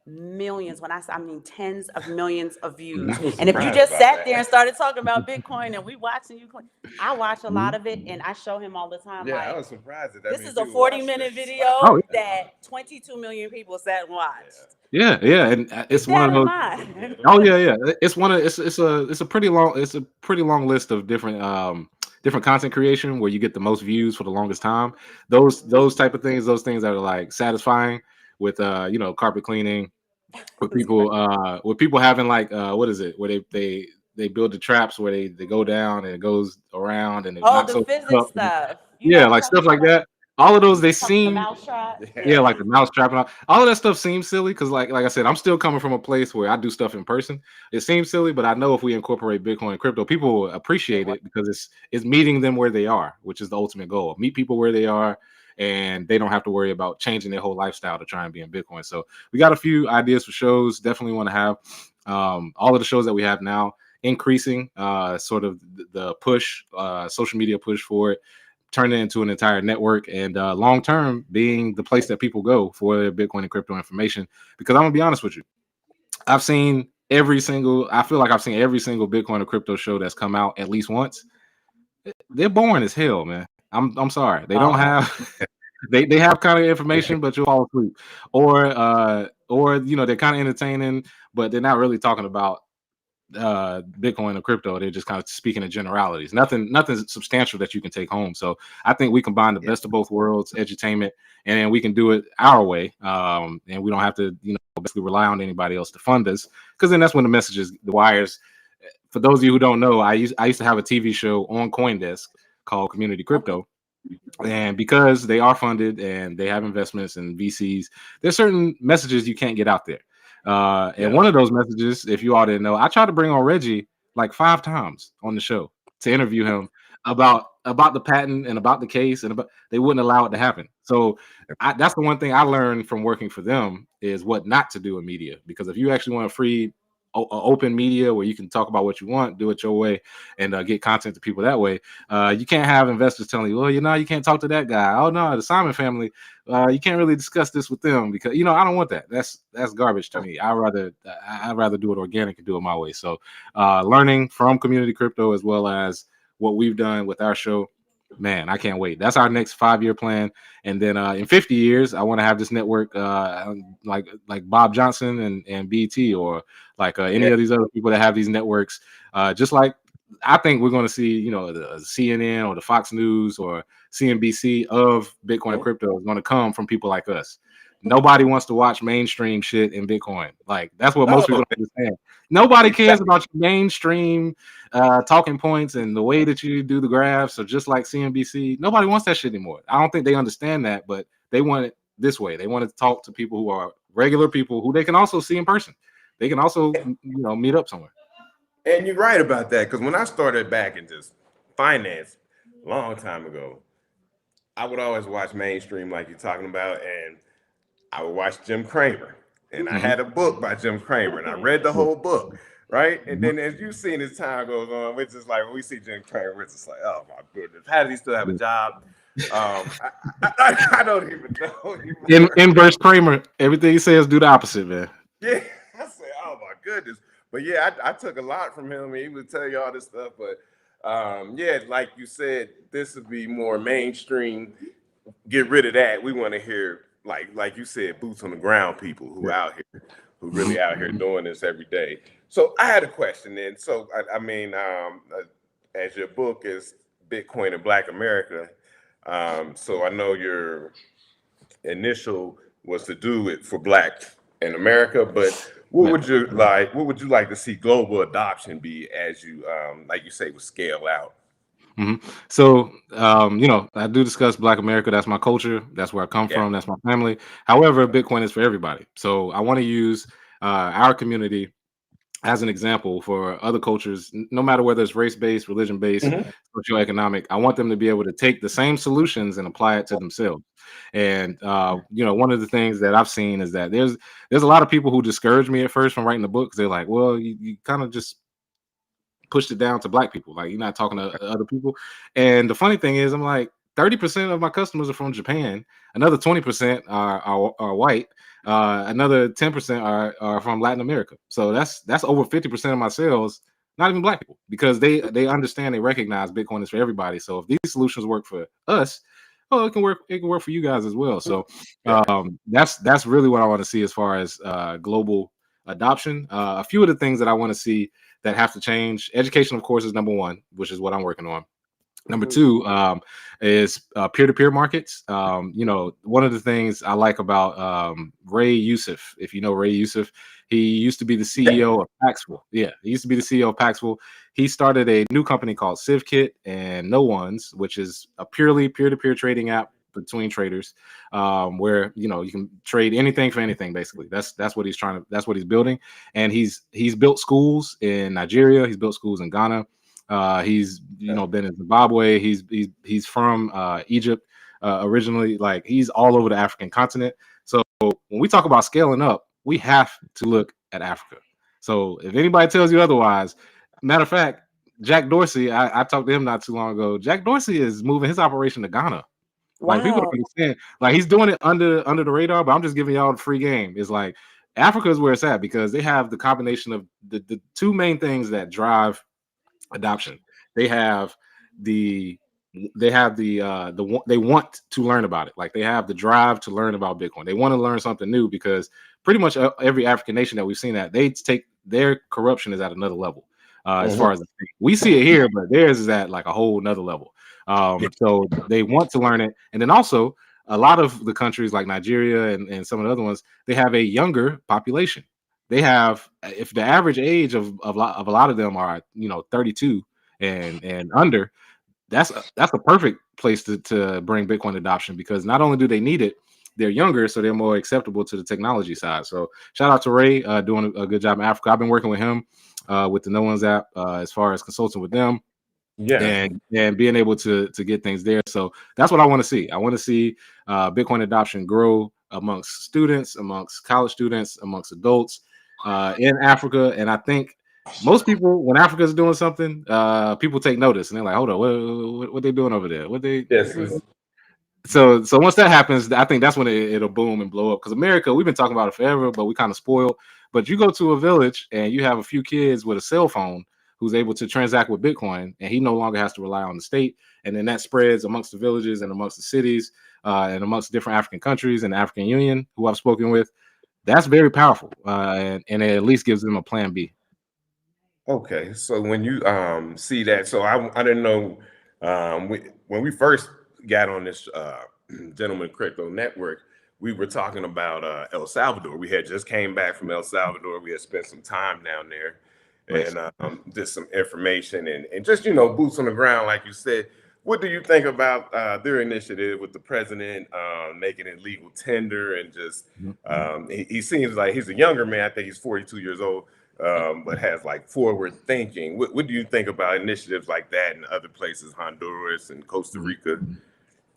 millions. I mean tens of millions of views. And if you just sat there and started talking about Bitcoin and we watching you clean, I watch a lot of it, and I show him all the time. Yeah, like, I was surprised that this many is a people watched 40-minute this. video Oh, that 22 million people sat and watched. yeah, and it's Keep one that of in those. mind. Oh yeah. It's a pretty long list of different content creation where you get the most views for the longest time. Those type of things, those things that are like satisfying with you know, carpet cleaning, with people having like what is it, where they build the traps where they go down and it goes around and it Oh, knocks the over the physics cup. stuff. You know Yeah, what like I'm talking stuff like about? that. All of those, they The seem, mousetrap. yeah, like the mouse trap and all of that stuff seems silly because, like I said, I'm still coming from a place where I do stuff in person. It seems silly, but I know if we incorporate Bitcoin and crypto, people will appreciate it because it's meeting them where they are, which is the ultimate goal. Meet people where they are, and they don't have to worry about changing their whole lifestyle to try and be in Bitcoin. So we got a few ideas for shows. Definitely want to have all of the shows that we have now increasing sort of the push, social media push for it, turn it into an entire network, and long term being the place that people go for their Bitcoin and crypto information. Because I'm gonna be honest with you, I feel like I've seen every single Bitcoin or crypto show that's come out at least once. They're boring as hell, man. I'm sorry. They don't have they have kind of information, but you'll fall asleep. Or you know, they're kind of entertaining, but they're not really talking about Bitcoin or crypto. They're just kind of speaking in generalities. Nothing substantial that you can take home. So I think we combine the best of both worlds, edutainment, and then we can do it our way. And we don't have to, you know, basically rely on anybody else to fund us, because then that's when the messages, the wires. For those of you who don't know, I used to have a TV show on CoinDesk called Community Crypto. And because they are funded and they have investments in VCs, there's certain messages you can't get out there. And one of those messages, if you all didn't know, I tried to bring on Reggie like 5 times on the show to interview him about the patent and about the case, and they wouldn't allow it to happen. So that's the one thing I learned from working for them, is what not to do in media. Because if you actually want a free open media where you can talk about what you want, do it your way, and get content to people that way, you can't have investors telling you, well, you know, you can't talk to that guy. Oh no, the Simon family, you can't really discuss this with them, because, you know, I don't want that. That's garbage to me. I'd rather do it organic and do it my way. So learning from Community Crypto, as well as what we've done with our show, man, I can't wait. That's our next 5-year plan. And then in 50 years, I want to have this network like Bob Johnson and BT, or like any of these other people that have these networks. Just like I think we're going to see, you know, the CNN or the Fox News or CNBC of Bitcoin and crypto is going to come from people like us. Nobody wants to watch mainstream shit in Bitcoin. Like, that's what most people don't understand. Nobody cares about your mainstream talking points and the way that you do the graphs. So just like CNBC, nobody wants that shit anymore. I don't think they understand that, but they want it this way. They want to talk to people who are regular people who they can also see in person. They can also, you know, meet up somewhere. And you're right about that, because when I started back in just finance a long time ago, I would always watch mainstream like you're talking about, and I would watch Jim Cramer. And I had a book by Jim Cramer, and I read the whole book, right? And then as you've seen as time goes on, we're just like, when we see Jim Cramer, we're just like, oh my goodness, how does he still have a job? I don't even know. Inverse Kramer, everything he says, do the opposite, man. Yeah, I said, oh my goodness. But yeah, I took a lot from him. He would tell you all this stuff. But yeah, like you said, this would be more mainstream. Get rid of that. We want to hear, like you said, boots on the ground people who out here, who really out here doing this every day. So I had a question then. So I mean, as your book is Bitcoin in Black America, so I know your initial was to do it for Black in America, but what would you like to see global adoption be as you like you say, would scale out? So, you know, I do discuss Black America. That's my culture. That's where I come from. That's my family. However, Bitcoin is for everybody. So I want to use our community as an example for other cultures, no matter whether it's race-based, religion-based, socioeconomic. I want them to be able to take the same solutions and apply it to themselves. And you know, one of the things that I've seen is that there's a lot of people who discourage me at first from writing the book, because they're like, well, you kind of just pushed it down to Black people, like you're not talking to other people. And the funny thing is, I'm like, 30% of my customers are from Japan, another 20% are white, another 10% are from Latin America. So that's over 50% of my sales, not even Black people, because they understand, they recognize Bitcoin is for everybody. So if these solutions work for us, well, it can work for you guys as well. So that's really what I want to see as far as global adoption. A few of the things that I want to see that have to change: education, of course, is number one, which is what I'm working on. Number two is peer-to-peer markets. You know, one of the things I like about Ray Youssef, if you know Ray Youssef, he used to be the CEO of Paxful. Yeah, he used to be the CEO of Paxful. He started a new company called CivKit and No Ones, which is a purely peer-to-peer trading app between traders, where you know you can trade anything for anything. Basically, that's what he's building. And he's built schools in Nigeria. He's built schools in Ghana. He's been in Zimbabwe. He's from Egypt originally. Like, he's all over the African continent. So when we talk about scaling up, we have to look at Africa. So if anybody tells you otherwise, matter of fact, Jack Dorsey, I talked to him not too long ago. Jack Dorsey is moving his operation to Ghana. Wow. Like, people don't understand. Like, he's doing it under the radar, but I'm just giving y'all the free game. It's like Africa is where it's at, because they have the combination of the two main things that drive adoption. They want to learn about it. Like, they have the drive to learn about Bitcoin. They want to learn something new, because pretty much every African nation that we've seen, that they take their corruption is at another level. As far as we see it here, but theirs is at like a whole nother level. So they want to learn it. And then also, a lot of the countries like Nigeria and some of the other ones, they have a younger population. They have, if the average age of a lot of them are 32 and under, that's a perfect place to bring Bitcoin adoption, because not only do they need it, they're younger, so they're more acceptable to the technology side. So shout out to Ray, doing a good job in Africa. I've been working with him with the No Ones app as far as consulting with them. And being able to get things there. So that's what I want to see. I want to see Bitcoin adoption grow amongst students, amongst college students, amongst adults in Africa. And I think most people, when Africa is doing something, people take notice, and they're like, hold on, what they doing over there? So once that happens, I think that's when it'll boom and blow up. Because America, we've been talking about it forever, but we kind of spoiled. But you go to a village and you have a few kids with a cell phone who's able to transact with Bitcoin, and he no longer has to rely on the state. And then that spreads amongst the villages and amongst the cities and amongst different African countries and the African Union who I've spoken with. That's very powerful, and it at least gives them a plan B. Okay, so when you see that, so I didn't know when we first got on this Gentleman Crypto Network, we were talking about El Salvador. We had just came back from El Salvador. We had spent some time down there Nice. and just some information and just boots on the ground, like you said. What do you think about their initiative with the president making it legal tender and just he seems like he's a younger man. I think he's 42 years old. But has like forward thinking. What do you think about initiatives like that in other places, Honduras and Costa Rica?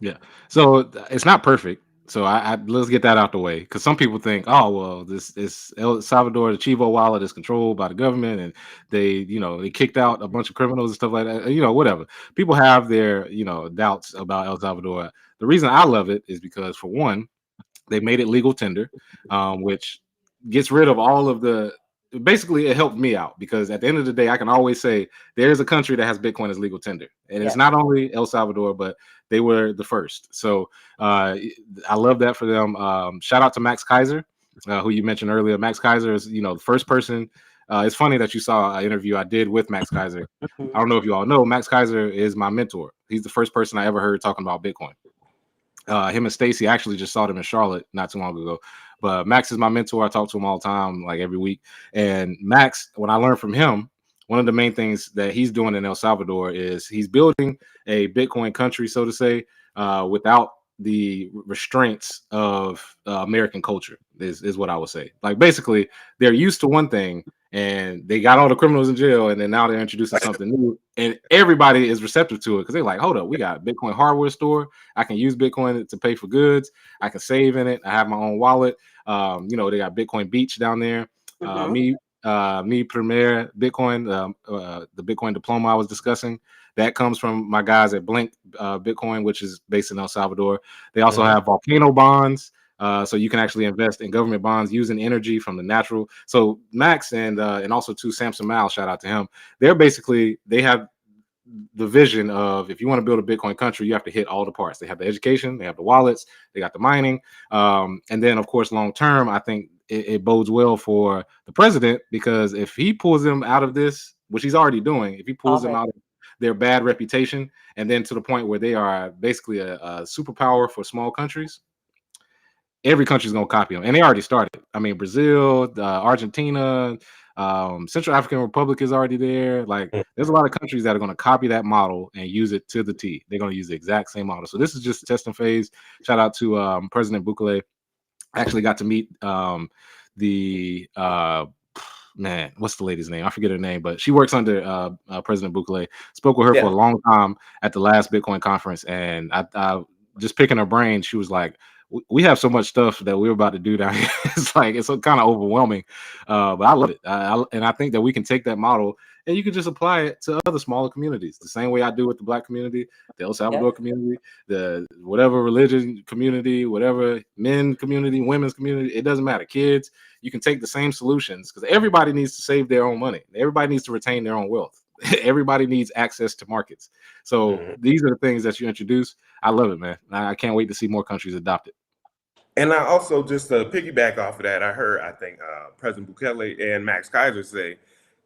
Yeah. So it's not perfect. So I let's get that out the way, because some people think, oh well, this is El Salvador, the Chivo wallet is controlled by the government, and they kicked out a bunch of criminals and stuff like that. Whatever. People have their doubts about El Salvador. The reason I love it is because, for one, they made it legal tender, which gets rid of all of the. Basically, it helped me out because at the end of the day, I can always say there's a country that has Bitcoin as legal tender, and it's not only El Salvador, but they were the first. So I love that for them. Shout out to Max Kaiser, who you mentioned earlier. Max Kaiser is the first person. It's funny that you saw an interview I did with Max Kaiser. I don't know if you all know, Max Kaiser is my mentor. He's the first person I ever heard talking about Bitcoin. Him and Stacy actually just saw them in Charlotte not too long ago. But Max is my mentor. I talk to him all the time, like every week. And Max, when I learned from him, one of the main things that he's doing in El Salvador is he's building a Bitcoin country, so to say, without the restraints of American culture, is what I would say. Like, basically, they're used to one thing, and they got all the criminals in jail, and then now they're introducing something new, and everybody is receptive to it because they're like, hold up, we got a Bitcoin hardware store. I can use Bitcoin to pay for goods. I can save in it. I have my own wallet. They got Bitcoin Beach down there. Me Premier Bitcoin, the Bitcoin diploma I was discussing, that comes from my guys at Blink Bitcoin, which is based in El Salvador. They also have volcano bonds. So you can actually invest in government bonds using energy from the natural. So Max and also to Samson Mal, shout out to him. They have the vision of, if you want to build a Bitcoin country, you have to hit all the parts. They have the education, they have the wallets, they got the mining. And then, of course, long term, I think it bodes well for the president, because if he pulls them out of this, which he's already doing, if he pulls them out of their bad reputation, and then to the point where they are basically a superpower for small countries, every country's going to copy them. And they already started. I mean, Brazil, Argentina, Central African Republic is already there. Like, there's a lot of countries that are going to copy that model and use it to the T. They're going to use the exact same model. So this is just testing phase. Shout out to President Bukele. I actually got to meet man, what's the lady's name? I forget her name, but she works under President Bukele. Spoke with her for a long time at the last Bitcoin conference, and I just picking her brain. She was like, we have so much stuff that we're about to do down here. It's kind of overwhelming, but I love it. And I think that we can take that model and you can just apply it to other smaller communities, the same way I do with the Black community, the El Salvador community, the whatever religion community, whatever men community, women's community. It doesn't matter. Kids, you can take the same solutions, because everybody needs to save their own money. Everybody needs to retain their own wealth. Everybody needs access to markets. So these are the things that you introduce. I love it, man. I can't wait to see more countries adopt it. And I also, just to piggyback off of that, I think President Bukele and Max Kaiser say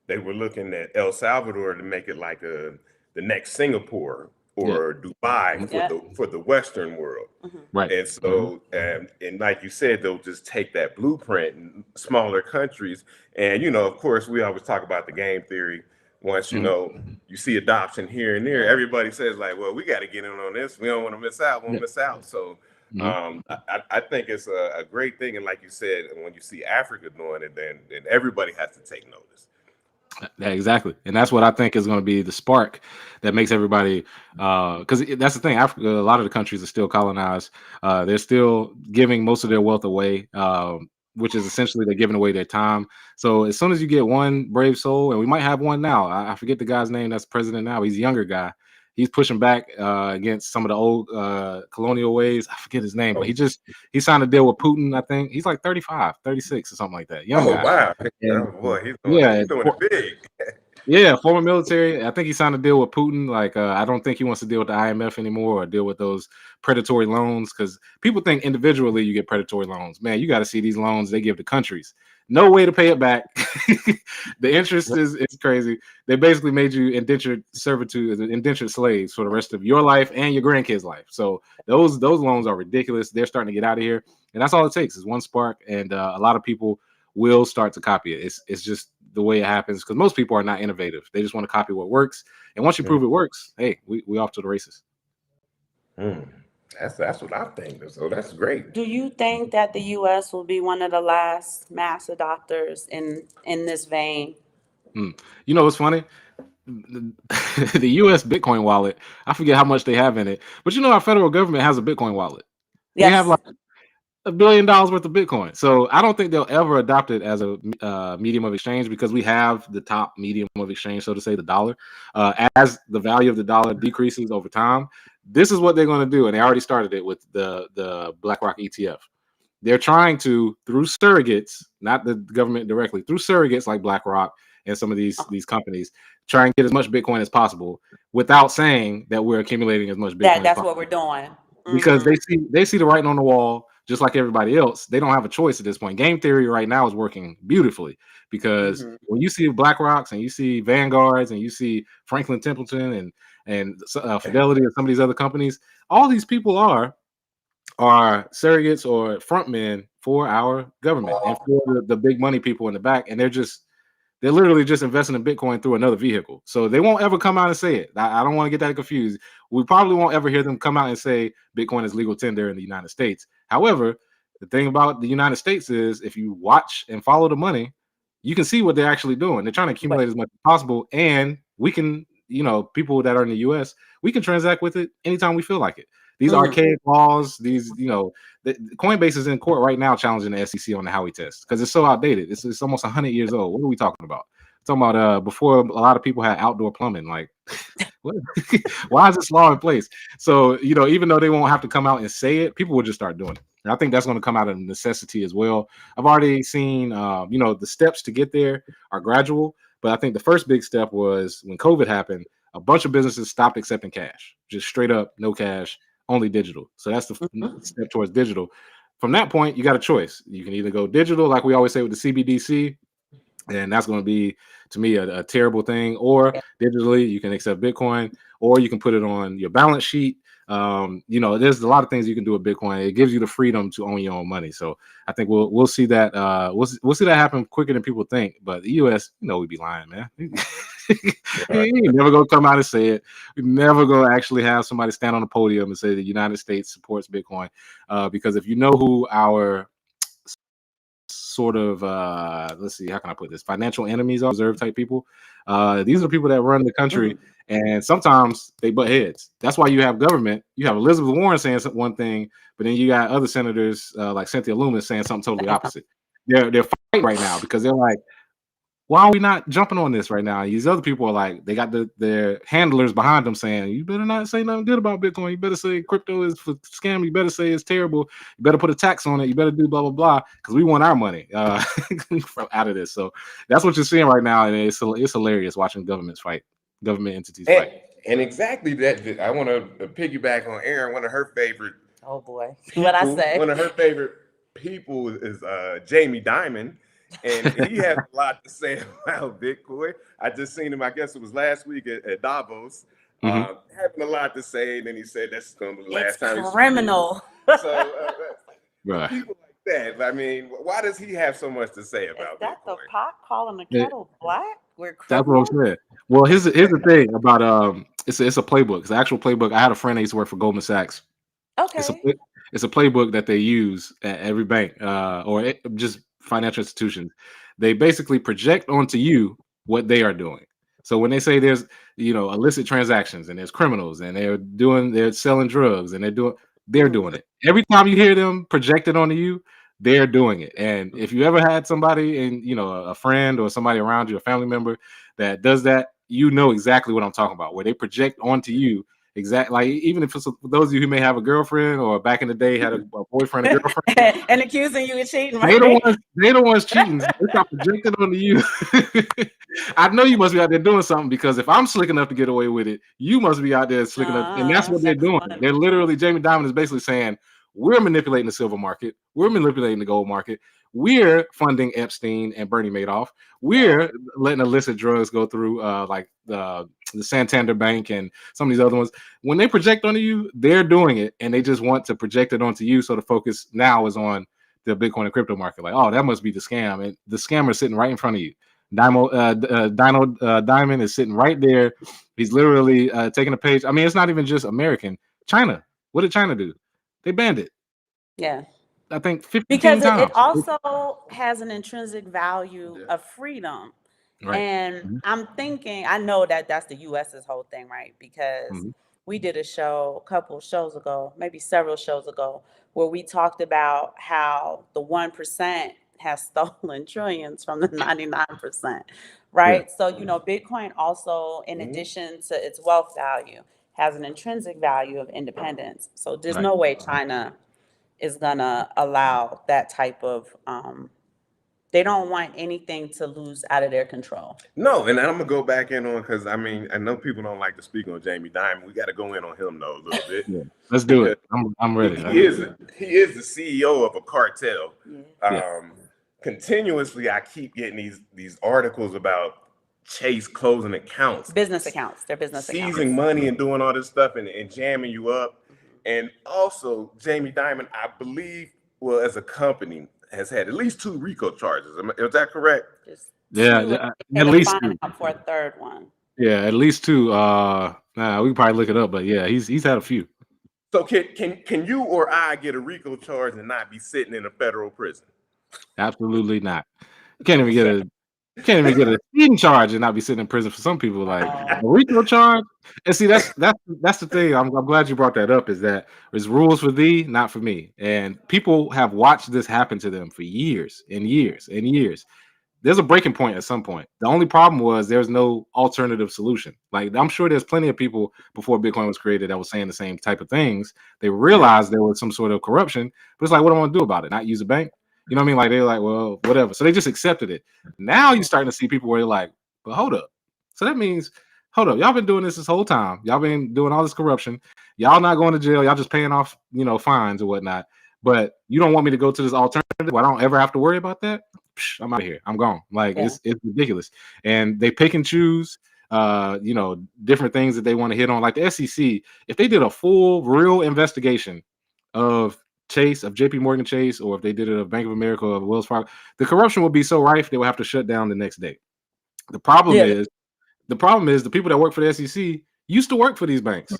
they were looking at El Salvador to make it like the next Singapore or Dubai for the Western world. Right. And so, and like you said, they'll just take that blueprint in smaller countries. And, of course, we always talk about the game theory. Once, you see adoption here and there, everybody says like, well, we got to get in on this. We don't want to miss out. We won't miss out. So I think it's a great thing. And like you said, when you see Africa doing it, then everybody has to take notice. Yeah, exactly. And that's what I think is going to be the spark that makes everybody, because that's the thing. Africa, a lot of the countries are still colonized. They're still giving most of their wealth away, which is essentially they're giving away their time. So as soon as you get one brave soul, and we might have one now, I forget the guy's name that's president now. He's a younger guy. He's pushing back against some of the old colonial ways. I forget his name, but he signed a deal with Putin. I think he's like 35, 36 or something like that. Young guy. Wow. And, boy, he's doing it big. Yeah, former military. I think he signed a deal with Putin. Like, I don't think he wants to deal with the IMF anymore or deal with those predatory loans because people think individually you get predatory loans. Man, you got to see these loans they give to countries. No way to pay it back. The interest is crazy. They basically made you indentured servitude, indentured slaves for the rest of your life and your grandkids' life. So those loans are ridiculous. They're starting to get out of here, and that's all it takes is one spark, and a lot of people will start to copy it. It's just the way it happens because most people are not innovative. They just want to copy what works. And once you prove it works, hey, we off to the races. That's what I think. So that's great. Do you think that the U.S. will be one of the last mass adopters in this vein? You know what's funny? The U.S. Bitcoin wallet, I forget how much they have in it, but you know our federal government has a Bitcoin wallet. They have Yes. like $1 billion worth of Bitcoin. So I don't think they'll ever adopt it as a medium of exchange because we have the top medium of exchange, so to say, the dollar. As the value of the dollar decreases over time, this is what they're going to do, and they already started it with the BlackRock ETF. They're trying to, through surrogates, not the government directly, through surrogates like BlackRock and some of these companies, try and get as much Bitcoin as possible without saying that we're accumulating as much Bitcoin as That's possible. what we're doing. Because they see the writing on the wall just like everybody else. They don't have a choice at this point. Game theory right now is working beautifully because when you see BlackRocks and you see Vanguards and you see Franklin Templeton and Fidelity and some of these other companies, all these people are surrogates or frontmen for our government and for the big money people in the back, and they're literally just investing in Bitcoin through another vehicle. So they won't ever come out and say it. I don't want to get that confused. We probably won't ever hear them come out and say Bitcoin is legal tender in the United States. However, the thing about the United States is if you watch and follow the money, you can see what they're actually doing. They're trying to accumulate as much as possible. And we can, people that are in the US, we can transact with it anytime we feel like it. These archaic laws, Coinbase is in court right now challenging the SEC on the Howey test because it's so outdated. It's almost 100 years old. What are we talking about? Talking about before a lot of people had outdoor plumbing. Like, what? Why is this law in place? So, even though they won't have to come out and say it, people will just start doing it. And I think that's going to come out of necessity as well. I've already seen, the steps to get there are gradual. But I think the first big step was when COVID happened, a bunch of businesses stopped accepting cash, just straight up, no cash, only digital. So that's the step towards digital. From that point, you got a choice. You can either go digital, like we always say with the CBDC, and that's going to be, to me, a terrible thing. Or digitally, you can accept Bitcoin, or you can put it on your balance sheet. There's a lot of things you can do with Bitcoin. It gives you the freedom to own your own money. So I think we'll see that. We'll see that happen quicker than people think. But the U.S., we'd be lying, man. You're never gonna come out and say it. We're never gonna actually have somebody stand on a podium and say the United States supports Bitcoin, because if you know who our sort of let's see, how can I put this? Financial enemies are reserve type people. These are people that run the country, and sometimes they butt heads. That's why you have government. You have Elizabeth Warren saying one thing, but then you got other senators like Cynthia Loomis saying something totally opposite. They're fighting right now because they're like, why are we not jumping on this right now? These other people are like, they got their handlers behind them saying, you better not say nothing good about Bitcoin. You better say crypto is for scam. You better say it's terrible. You better put a tax on it. You better do blah, blah, blah, because we want our money from out of this. So that's what you're seeing right now. And it's hilarious watching government entities fight. And exactly that. I want to piggyback on Erin. One of her favorite. Oh boy, what I say? One of her favorite people is Jamie Dimon. And he has a lot to say about Bitcoin. I just seen him, I guess it was last week at Davos, having a lot to say. And then he said that's going to be the last time. It's criminal. So right. People like that, I mean, why does he have so much to say about Is that Bitcoin? the pot calling the kettle black? That's what I'm saying. Well, here's the thing about it's a playbook. It's an actual playbook. I had a friend that used to work for Goldman Sachs. Okay. It's a playbook that they use at every bank or just financial institutions. They basically project onto you what they are doing. So when they say there's illicit transactions and there's criminals and they're selling drugs and they're doing it. Every time you hear them projected onto you, they're doing it. And if you ever had somebody in a friend or somebody around you, a family member that does that, you know exactly what I'm talking about, where they project onto you exact, like even if it's for those of you who may have a girlfriend or back in the day had a boyfriend, a girlfriend, and accusing you of cheating, they right? the ones cheating. They got projected onto you. I know you must be out there doing something, because if I'm slick enough to get away with it, you must be out there slick enough. And that's what they're That's doing. funny. They're literally, Jamie Dimon is basically saying, we're manipulating the silver market. We're manipulating the gold market. We're funding Epstein and Bernie Madoff. We're letting illicit drugs go through, like the Santander Bank and some of these other ones. When they project onto you, they're doing it, and they just want to project it onto you. So the focus now is on the Bitcoin and crypto market. Like, oh, that must be the scam, and the scammer is sitting right in front of you. Diamond is sitting right there. He's literally taking a page. I mean, it's not even just American. China. What did China do? They banned it. Yeah. I think 15 Because it times. also has an intrinsic value of freedom. Right. And I'm thinking, I know that that's the US's whole thing, right? Because we did a show a couple shows ago, maybe several shows ago, where we talked about how the 1% has stolen trillions from the 99%, right? So, you know, Bitcoin also, in addition to its wealth value, has an intrinsic value of independence. So there's no way China is gonna allow that type of they don't want anything to lose out of their control. No, and I'm gonna go back in on, because I mean, I know people don't like to speak on Jamie Dimon. We got to go in on him though a little bit. Yeah, let's do it. I'm ready. He is the CEO of a cartel. Continuously, I keep getting these articles about Chase closing accounts, Business accounts, their business seizing accounts. money and doing all this stuff and jamming you up. And also, Jamie Dimon, I believe, well, as a company, has had at least 2 RICO charges. Is that correct? Just Yeah, two, at and least fine 2. up for a third one. Yeah, at least 2. We can probably look it up, but yeah, he's had a few. So can you or I get a RICO charge and not be sitting in a federal prison? Absolutely not. You can't even get a speeding charge and not be sitting in prison. For some people, like a RICO charge. And see, that's the thing. I'm glad you brought that up. Is that there's rules for thee, not for me. And people have watched this happen to them for years and years and years. There's a breaking point at some point. The only problem was there's no alternative solution. Like, I'm sure there's plenty of people before Bitcoin was created that was saying the same type of things. They realized there was some sort of corruption, but it's like, what do I want to do about it? Not use a bank? You know what I mean? Like, they're like, well, whatever. So they just accepted it. Now you're starting to see people where they're like, but hold up. So that means, hold up, y'all been doing this whole time. Y'all been doing all this corruption. Y'all not going to jail. Y'all just paying off, fines or whatnot. But you don't want me to go to this alternative where I don't ever have to worry about that? I'm out of here. I'm gone. Like, it's ridiculous. And they pick and choose, different things that they want to hit on. Like the SEC, if they did a full, real investigation of Chase, of JP Morgan Chase, or if they did it of Bank of America or Wells Fargo, the corruption would be so rife they would have to shut down the next day. The problem is the people that work for the SEC used to work for these banks.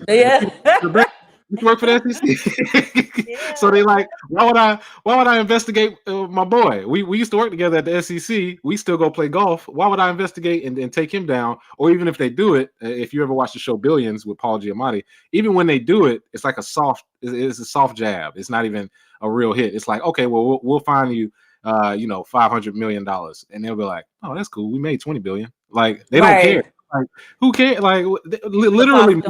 Used to work for the SEC. So they like, why would I investigate my boy? We used to work together at the SEC. We still go play golf. Why would I investigate and take him down? Or even if they do it, if you ever watch the show Billions with Paul Giamatti, even when they do it, it's like it's a soft jab. It's not even a real hit. It's like, okay, well, we'll fine you, $500 million, and they'll be like, oh, that's cool. We made 20 billion. Like, they don't care. Like, who cares? Like, literally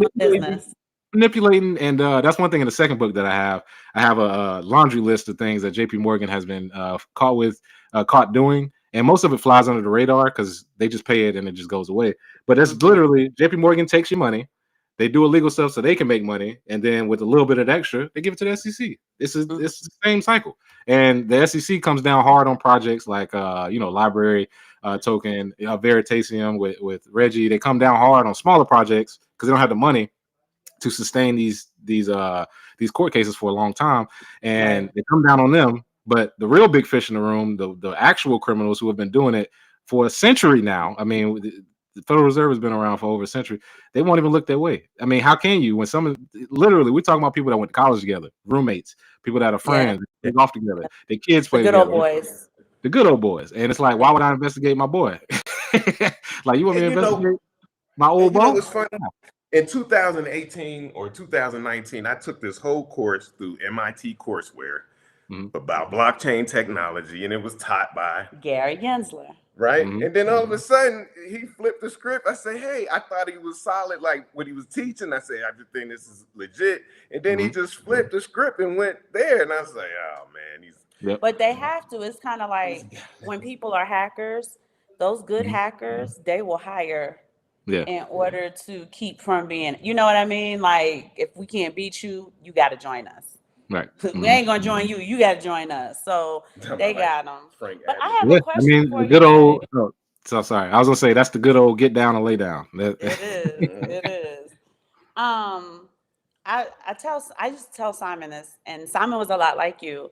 manipulating. And that's one thing in the second book that I have a laundry list of things that JP Morgan has been caught doing, and most of it flies under the radar because they just pay it and it just goes away. But it's literally JP Morgan takes your money, they do illegal stuff so they can make money, and then with a little bit of extra they give it to the SEC. It's the same cycle, and the SEC comes down hard on projects like library token, Veritasium with Reggie. They come down hard on smaller projects because they don't have the money to sustain these court cases for a long time, and they come down on them. But the real big fish in the room, the actual criminals who have been doing it for a century now. I mean, the Federal Reserve has been around for over a century. They won't even look that way. I mean, how can you when literally we're talking about people that went to college together, roommates, people that are friends, they golf together, their kids play together. The good old boys. And it's like, why would I investigate my boy? Like, you want me to investigate my old boy? It's funny. In 2018 or 2019, I took this whole course through MIT courseware about blockchain technology, and it was taught by Gary Gensler. right? Mhm. And then all of a sudden he flipped the script. I say, hey, I thought he was solid, like what he was teaching. I say, I just think this is legit. And then he Mhm. just flipped the script and went there. And I was like, oh man, he's Yep. But they have to. It's kind of like when people are hackers, those good Mhm. hackers, they will hire Yeah. in order to keep from being, you know what I mean? Like if we can't beat you, you got to join us. Right. We Mhm. ain't gonna join you. You got to join us. So talking they about like got them. Frank But I Abagnale. have a Yeah. I question mean, for the you, good Zay. old. Oh, so sorry. I was gonna say that's the good old get down and lay down. It is. It is. Um, I just tell Simon this, and Simon was a lot like you.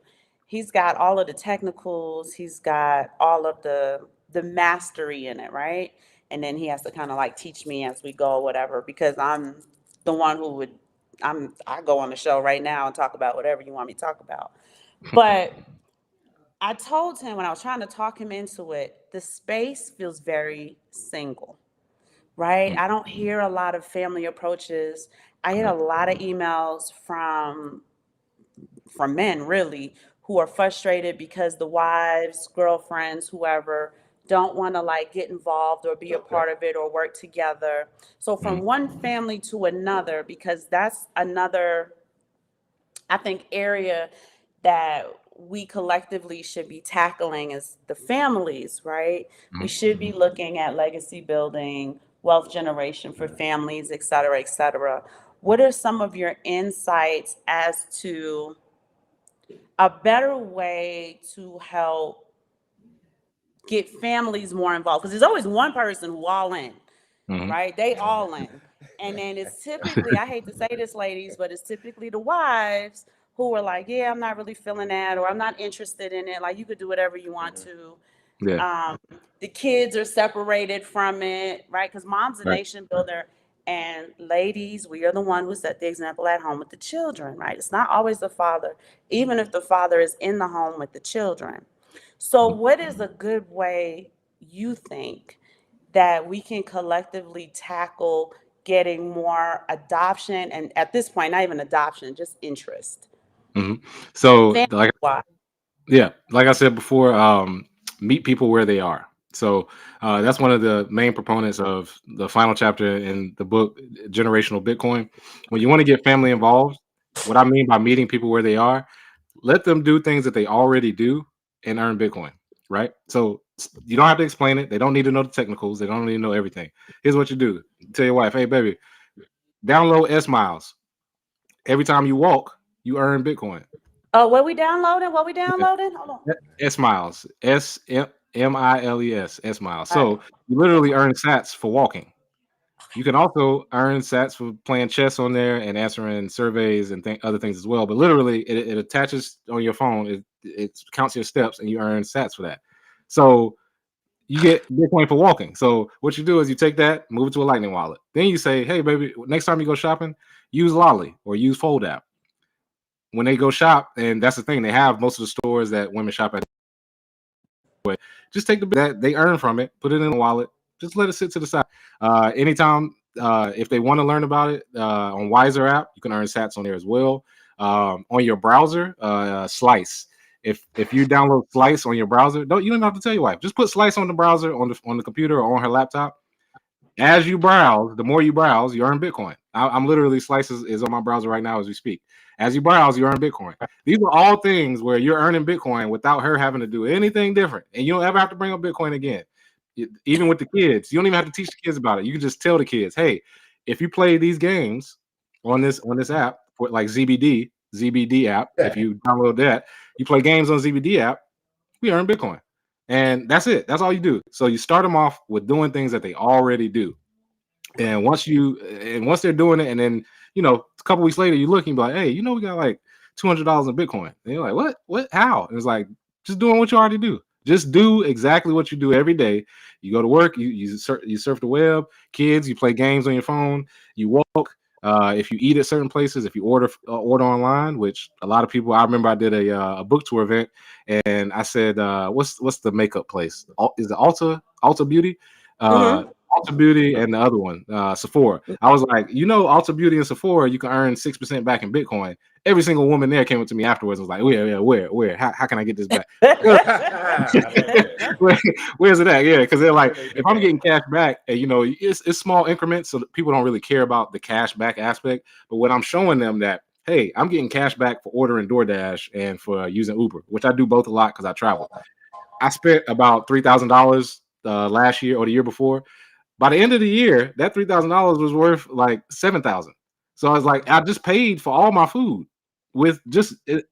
He's got all of the technicals. He's got all of the mastery in it, right? And then he has to kind of like teach me as we go, whatever, because I'm the one who would I go on the show right now and talk about whatever you want me to talk about. But I told him when I was trying to talk him into it, the space feels very single, right? I don't hear a lot of family approaches. I get a lot of emails from men really who are frustrated because the wives, girlfriends, whoever don't want to like get involved or be a part of it or work together. So from one family to another, because that's another, I think, area that we collectively should be tackling is the families, right? We Mhm. should be looking at legacy building, wealth generation for families, et cetera, et cetera. What are some of your insights as to a better way to help get families more involved? Because there's always one person who all in, Mhm. right? They all in. And then it's typically, I hate to say this, ladies, but it's typically the wives who are like, yeah, I'm not really feeling that, or I'm not interested in it. Like, you could do whatever you want to. Yeah. Um, the kids are separated from it, right? Because mom's a Right. nation builder. And ladies, we are the one who set the example at home with the children, right? It's not always the father, even if the father is in the home with the children. So, Mhm. what is a good way you think that we can collectively tackle getting more adoption? And at this point, not even adoption, just interest. Mhm. So, Family like, wise. yeah, like I said before, meet people where they are. So that's one of the main proponents of the final chapter in the book, Generational Bitcoin. When you want to get family involved, what I mean by meeting people where they are, let them do things that they already do and earn Bitcoin, right? So you don't have to explain it. They don't need to know the technicals. They don't need to know everything. Here's what you do. Tell your wife, hey, baby, download S Miles. Every time you walk, you earn Bitcoin. Oh, what we downloading? What we downloading? Hold on. S Miles, SMILES, S Miles. All right. So you literally earn sats for walking. You can also earn sats for playing chess on there and answering surveys and other things as well. But literally, it attaches on your phone. It counts your steps and you earn sats for that. So you get Bitcoin for walking. So what you do is you take that, move it to a Lightning wallet. Then you say, hey, baby, next time you go shopping, use Lolly or use Fold app. When they go shop, and that's the thing, they have most of the stores that women shop at. Just take that they earn from it, put it in a wallet, just let it sit to the side. Anytime if they want to learn about it on Wiser app, you can earn sats on there as well. On your browser, Slice. If you download Slice on your browser, you don't have to tell your wife. Just put Slice on the browser on the computer or on her laptop. As you browse, the more you browse, you earn Bitcoin. I'm literally Slices is on my browser right now as we speak. As you browse, you earn Bitcoin. These are all things where you're earning Bitcoin without her having to do anything different, and you don't ever have to bring up Bitcoin again. Even with the kids, you don't even have to teach the kids about it. You can just tell the kids, "Hey, if you play these games on this app, like ZBD app, if you download that, you play games on ZBD app, we earn Bitcoin." And that's it. That's all you do. So you start them off with doing things that they already do. And once they're doing it, and then a couple weeks later, you look and be like, hey, we got like $200 in Bitcoin. And you're like, what, how? And it's like, just doing what you already do. Just do exactly what you do every day. You go to work, you surf the web, kids, you play games on your phone, you walk. If you eat at certain places, if you order online, which a lot of people, I remember I did a book tour event, and I said, what's the makeup place? Is it Ulta Beauty? Mm-hmm. Ulta Beauty and the other one, Sephora. I was like, Ulta Beauty and Sephora, you can earn 6% back in Bitcoin. every single woman there came up to me afterwards and was like, where? How can I get this back? Where's it at? Yeah, because they're like, if I'm getting cash back, and it's small increments, so people don't really care about the cash back aspect. But when I'm showing them that, hey, I'm getting cash back for ordering DoorDash and for using Uber, which I do both a lot because I travel. I spent about $3,000 last year or the year before. By the end of the year, that $3,000 was worth like $7,000. So I was like, I just paid for all my food with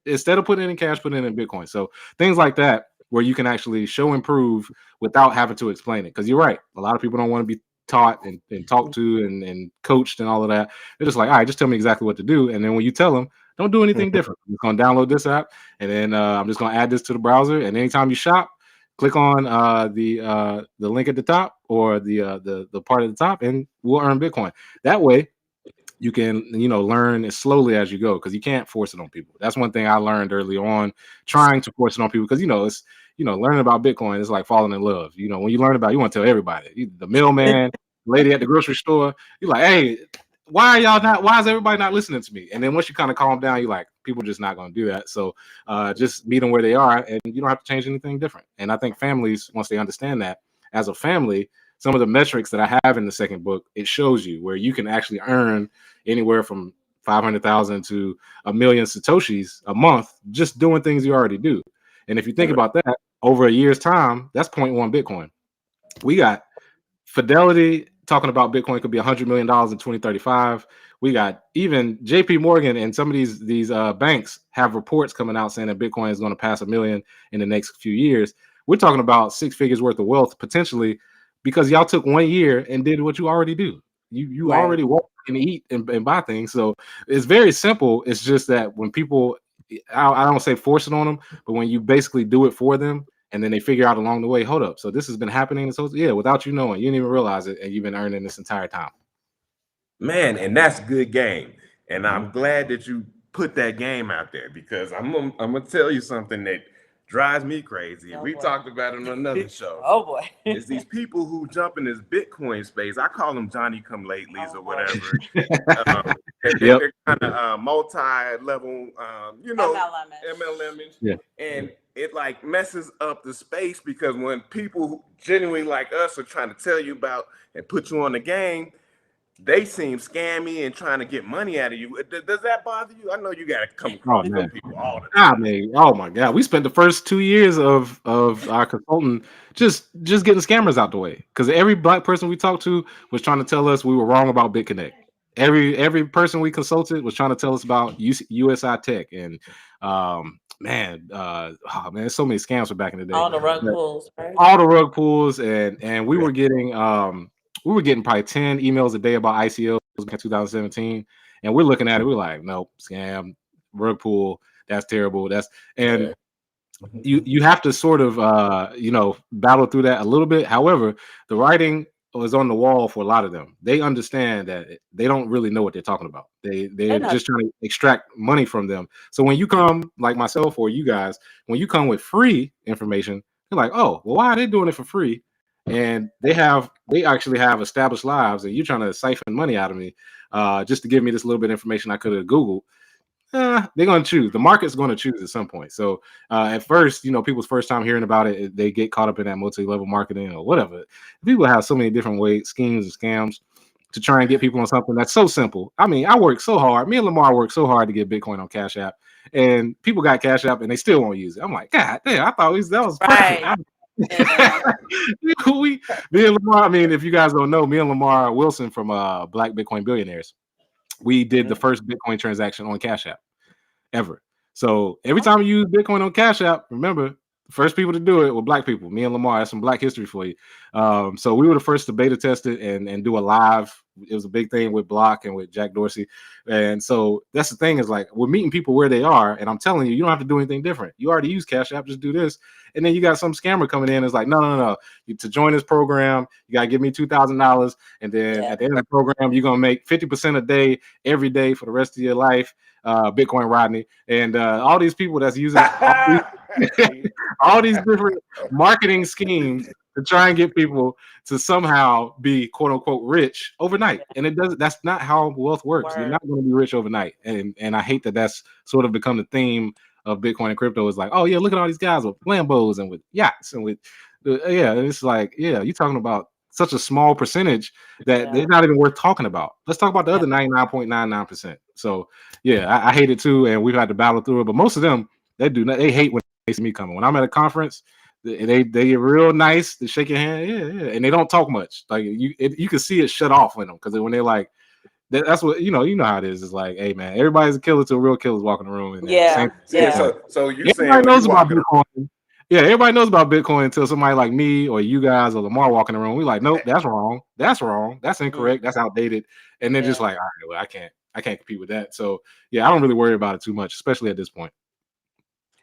instead of putting it in cash, putting it in Bitcoin. So things like that, where you can actually show improve without having to explain it. Because you're right, a lot of people don't want to be taught and talked to and coached and all of that. They're just like, all right, just tell me exactly what to do. And then when you tell them, don't do anything different. I'm just going to download this app, and then I'm just going to add this to the browser. And anytime you shop, click on the link at the top or the part at the top, and we'll earn Bitcoin. That way, you can learn as slowly as you go, because you can't force it on people. That's one thing I learned early on, trying to force it on people, because it's learning about Bitcoin is like falling in love. When you learn about it, you want to tell everybody. The mailman, lady at the grocery store, you're like, hey, why is everybody not listening to me? And then once you kind of calm down, you're like, people are just not going to do that. So just meet them where they are, and you don't have to change anything different. And I think families, once they understand that, as a family, some of the metrics that I have in the second book, it shows you where you can actually earn anywhere from 500,000 to 1 million Satoshis a month just doing things you already do. And if you think about that, over a year's time, that's 0.1 Bitcoin. We got Fidelity talking about Bitcoin could be $100 million in 2035. We got even JP Morgan and some of these banks have reports coming out saying that Bitcoin is going to pass 1 million in the next few years. We're talking about 6 figures worth of wealth potentially, because y'all took 1 year and did what you already do. You Right. already walk and eat and buy things. So it's very simple. It's just that when people, I don't say force it on them, but when you basically do it for them, and then they figure out along the way, hold up, so this has been happening. So yeah, without you knowing, you didn't even realize it, and you've been earning this entire time. Man, and that's good game. And I'm glad that you put that game out there, because I'm gonna tell you something that drives me crazy. And we talked about it on another show. Oh boy. It's these people who jump in this Bitcoin space. I call them Johnny come latelys or whatever. They're kind of multi-level, MLM-ish. Yeah. And it like messes up the space, because when people who genuinely like us are trying to tell you about and put you on the game, they seem scammy and trying to get money out of you. Does that bother you? I know you got to come across those people all the time. Oh my God, we spent the first 2 years of our consultant just getting scammers out the way, because every black person we talked to was trying to tell us we were wrong about BitConnect. Every person we consulted was trying to tell us about USI Tech, and there's so many scams from back in the day. All the rug pulls, right? All the rug pulls, and we were getting probably 10 emails a day about ICOs back in 2017, and we're looking at it, we're like, nope, scam, rug pull, that's terrible. You have to sort of battle through that a little bit. However, the writing was on the wall for a lot of them. They understand that they don't really know what they're talking about. They're just trying to extract money from them. So when you come, like myself or you guys, when you come with free information, you're like, oh, well, why are they doing it for free? And they actually have established lives, and you're trying to siphon money out of me just to give me this little bit of information I could have Googled. They're going to choose. The market's going to choose at some point. So at first, people's first time hearing about it, they get caught up in that multi-level marketing or whatever. People have so many different ways, schemes and scams to try and get people on something that's so simple. I mean, I worked so hard. Me and Lamar worked so hard to get Bitcoin on Cash App, and people got Cash App and they still won't use it. I'm like, God damn, I thought that was perfect. Right. Me and Lamar, I mean, if you guys don't know, me and Lamar Wilson from Black Bitcoin Billionaires, we did the first Bitcoin transaction on Cash App ever. So every time you use Bitcoin on Cash App, remember, the first people to do it were black people. Me and Lamar, that's some black history for you. So we were the first to beta test it and do a live. It was a big thing with Block and with Jack Dorsey. And so that's the thing, is like, we're meeting people where they are. And I'm telling you, you don't have to do anything different. You already use Cash App, just do this. And then you got some scammer coming in. It's like, no. To join this program, you got to give me $2,000. And then at the end of the program, you're going to make 50% a day, every day for the rest of your life. Bitcoin Rodney. And all these people that's using all these different marketing schemes to try and get people to somehow be quote unquote rich overnight. And it doesn't, that's not how wealth works. You're Word. not going to be rich overnight. And I hate that that's sort of become the theme of Bitcoin and crypto is like, oh yeah, look at all these guys with Lambos and with yachts and with yeah. And it's like, yeah, you're talking about such a small percentage that Yeah. it's not even worth talking about. Let's talk about the Yeah. other 99.99%. So yeah, I hate it too, and we've had to battle through it. But most of them, they do not. They hate when they see me coming. When I'm at a conference, they get real nice. They shake your hand, yeah, and they don't talk much. Like you can see it shut off in them because when they're like, that's what you know how it is. It's like, hey man, everybody's a killer till real killers walk in the room, and then Yeah. same. Yeah. So you're saying Everybody when knows you about walk in, Bitcoin. Yeah, everybody knows about Bitcoin until somebody like me or you guys or Lamar walk in the room. We like, nope, that's wrong. That's wrong. That's incorrect. That's outdated. And then just Yeah. like, all right, well, I can't compete with that. So yeah, I don't really worry about it too much, especially at this point.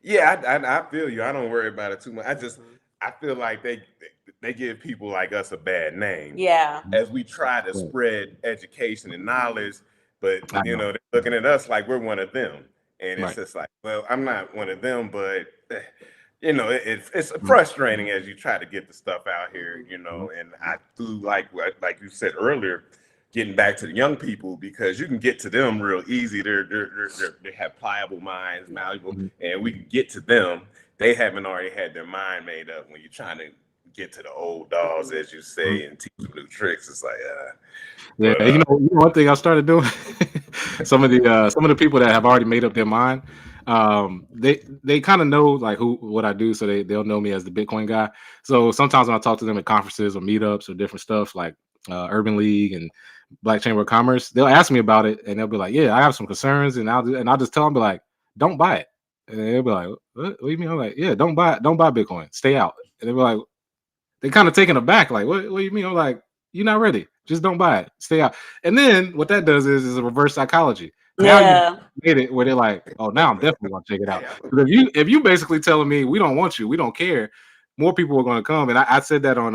yeah, I feel you. I don't worry about it too much. I feel like they give people like us a bad name. Yeah. As we try to spread education and knowledge, but I you know. know, they're looking at us like we're one of them. And it's Right. just like, well, I'm not one of them, but you know, it's Mhm. frustrating as you try to get the stuff out here, you know. And I do like you said earlier, getting back to the young people because you can get to them real easy. They have pliable minds, malleable, Mhm. and we can get to them. They haven't already had their mind made up when you're trying to get to the old dogs, as you say, and teach them new tricks. It's like, Yeah, but you know one thing I started doing. Some of the people that have already made up their mind, they kind of know like what I do, so they'll know me as the Bitcoin guy. So sometimes when I talk to them at conferences or meetups or different stuff like Urban League and Black Chamber of Commerce, they'll ask me about it and they'll be like, "Yeah, I have some concerns," and I'll just tell them, be like, "Don't buy it," and they'll be like, "What do you mean?" I'm like, "Yeah, don't buy Bitcoin, stay out," and they'll be like, they kind of taken aback, like, what do you mean? I'm like, you're not ready. Just don't buy it. Stay out. And then what that does is a reverse psychology. Now you Yeah. made it where they're like, oh, now I'm definitely gonna check it out. But if you basically telling me we don't want you, we don't care, more people are gonna come. And I said that on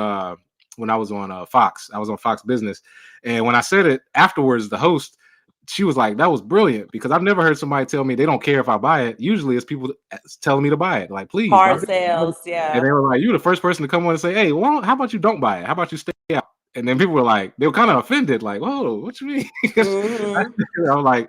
when I was on Fox. I was on Fox Business. And when I said it afterwards, the host, she was like, that was brilliant because I've never heard somebody tell me they don't care if I buy it. Usually it's people telling me to buy it. Like, please buy Hard it. sales. And Yeah. they were like, "You're the first person to come on and say, hey, well, how about you don't buy it? How about you stay out?" And then people were like, they were kind of offended, like, "Whoa, what you mean?" Mhm. I'm like,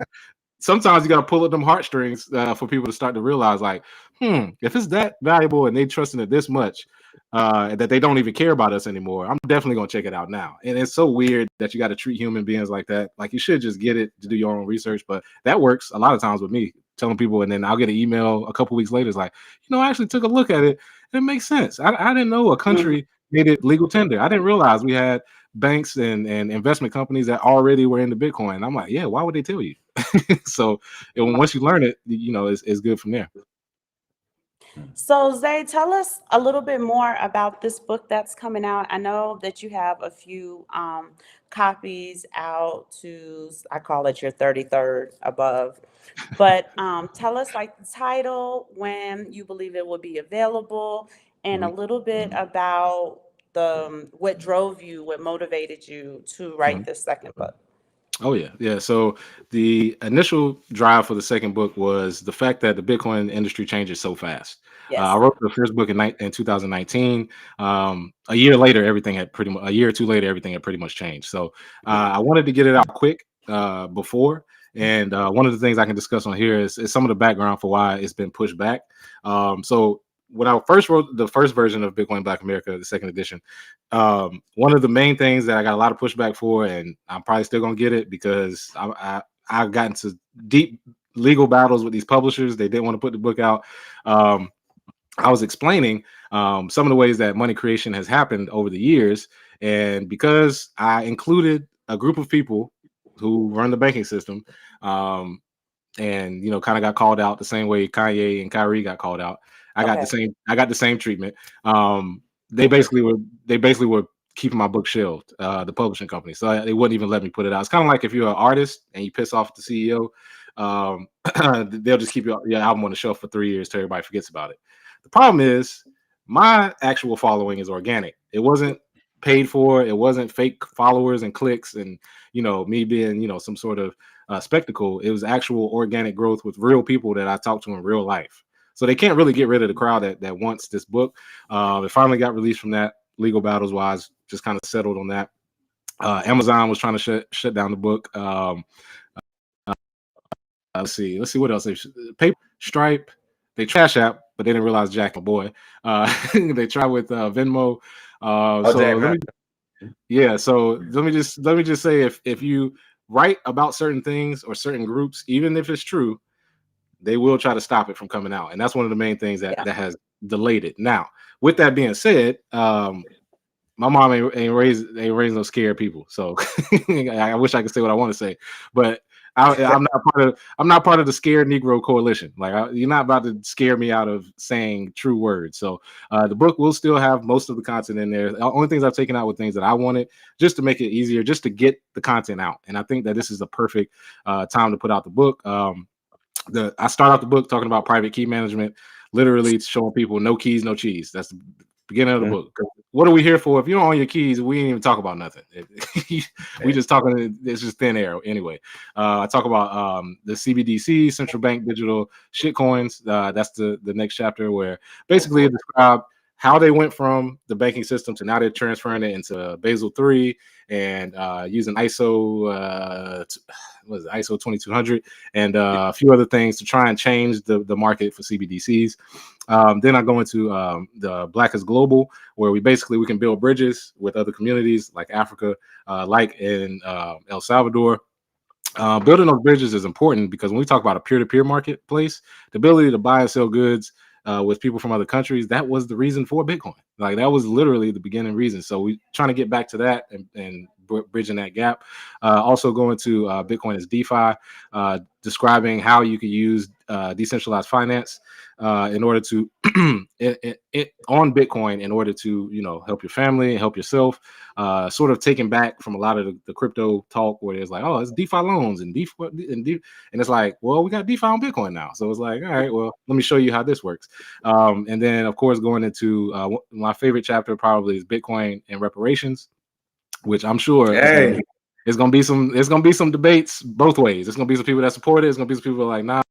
sometimes you got to pull at them heartstrings for people to start to realize, like, if it's that valuable and they trusting it this much, that they don't even care about us anymore, I'm definitely gonna check it out now. And it's so weird that you got to treat human beings like that. Like, you should just get it to do your own research, but that works a lot of times with me. Telling people, and then I'll get an email a couple weeks later. It's like, I actually took a look at it. And it makes sense. I didn't know a Mhm. country made it legal tender. I didn't realize we had banks and investment companies that already were into Bitcoin. I'm like, yeah, why would they tell you? So once you learn it, it's good from there. So, Zay, tell us a little bit more about this book that's coming out. I know that you have a few copies out to, I call it your 33rd above. But tell us like the title, when you believe it will be available, and a Mhm. little bit about the what drove you, what motivated you to write Mhm. this second book. Oh yeah. So the initial drive for the second book was the fact that the Bitcoin industry changes so fast. I Yes. wrote the first book in 2019. A year later, a year or two later, everything had pretty much changed. So I wanted to get it out quick before. And one of the things I can discuss on here is some of the background for why it's been pushed back. So when I first wrote the first version of Bitcoin Black America, the second edition, one of the main things that I got a lot of pushback for, and I'm probably still gonna get it because I got into deep legal battles with these publishers. They didn't want to put the book out. I was explaining some of the ways that money creation has happened over the years, and because I included a group of people who run the banking system, and kind of got called out the same way Kanye and Kyrie got called out. Okay. I got the same treatment. They basically were keeping my book shelved, the publishing company, so they wouldn't even let me put it out. It's kind of like if you're an artist and you piss off the CEO, they'll just keep your album on the shelf for 3 years till everybody forgets about it. The problem is my actual following is organic. It wasn't paid for. It wasn't fake followers and clicks and me being some sort of spectacle. It was actual organic growth with real people that I talked to in real life. So they can't really get rid of the crowd that wants this book. It finally got released from that. legal battles wise, just kind of settled on that. Amazon was trying to shut down the book. Let's see what else. Paper, Stripe, they Trash App, but they didn't realize Jack, my boy. They tried with Venmo. Oh, So damn. let me, yeah. So let me just say, if you write about certain things or certain groups, even if it's true, they will try to stop it from coming out, and that's one of the main things that Yeah. that has delayed it. Now, with that being said, my mom ain't raised no scared people. So I wish I could say what I want to say, but I'm not part of the Scared Negro Coalition. Like you're not about to scare me out of saying true words. So the book will still have most of the content in there. The only things I've taken out were things that I wanted just to make it easier, just to get the content out. And I think that this is the perfect time to put out the book. I start out the book talking about private key management, literally showing people no keys, no cheese. That's the beginning of the book. What are we here for? If you don't own your keys, we ain't even talk about nothing. We just talking. It's just thin air anyway. I talk about the CBDC, central bank digital shitcoins. That's the next chapter where basically it describes how they went from the banking system to now they're transferring it into Basel III and using ISO 2200 and a few other things to try and change the market for CBDCs. Then I go into the Black is Global, where we can build bridges with other communities like Africa, like in El Salvador. Building those bridges is important because when we talk about a peer-to-peer marketplace, the ability to buy and sell goods with people from other countries, that was the reason for Bitcoin. Like that was literally the beginning reason. So we trying to get back to that and bridging that gap. Also going to Bitcoin as DeFi, describing how you could use decentralized finance in order to on Bitcoin in order to help your family and help yourself. Sort of taken back from a lot of the crypto talk where it's like, oh, it's DeFi loans and and it's like, well, we got DeFi on Bitcoin now, so it's like, all right, well, let me show you how this works. And then of course going into my favorite chapter probably is Bitcoin and reparations, which I'm sure it's gonna be some debates both ways. It's gonna be some people that support it. It's gonna be some people like nah.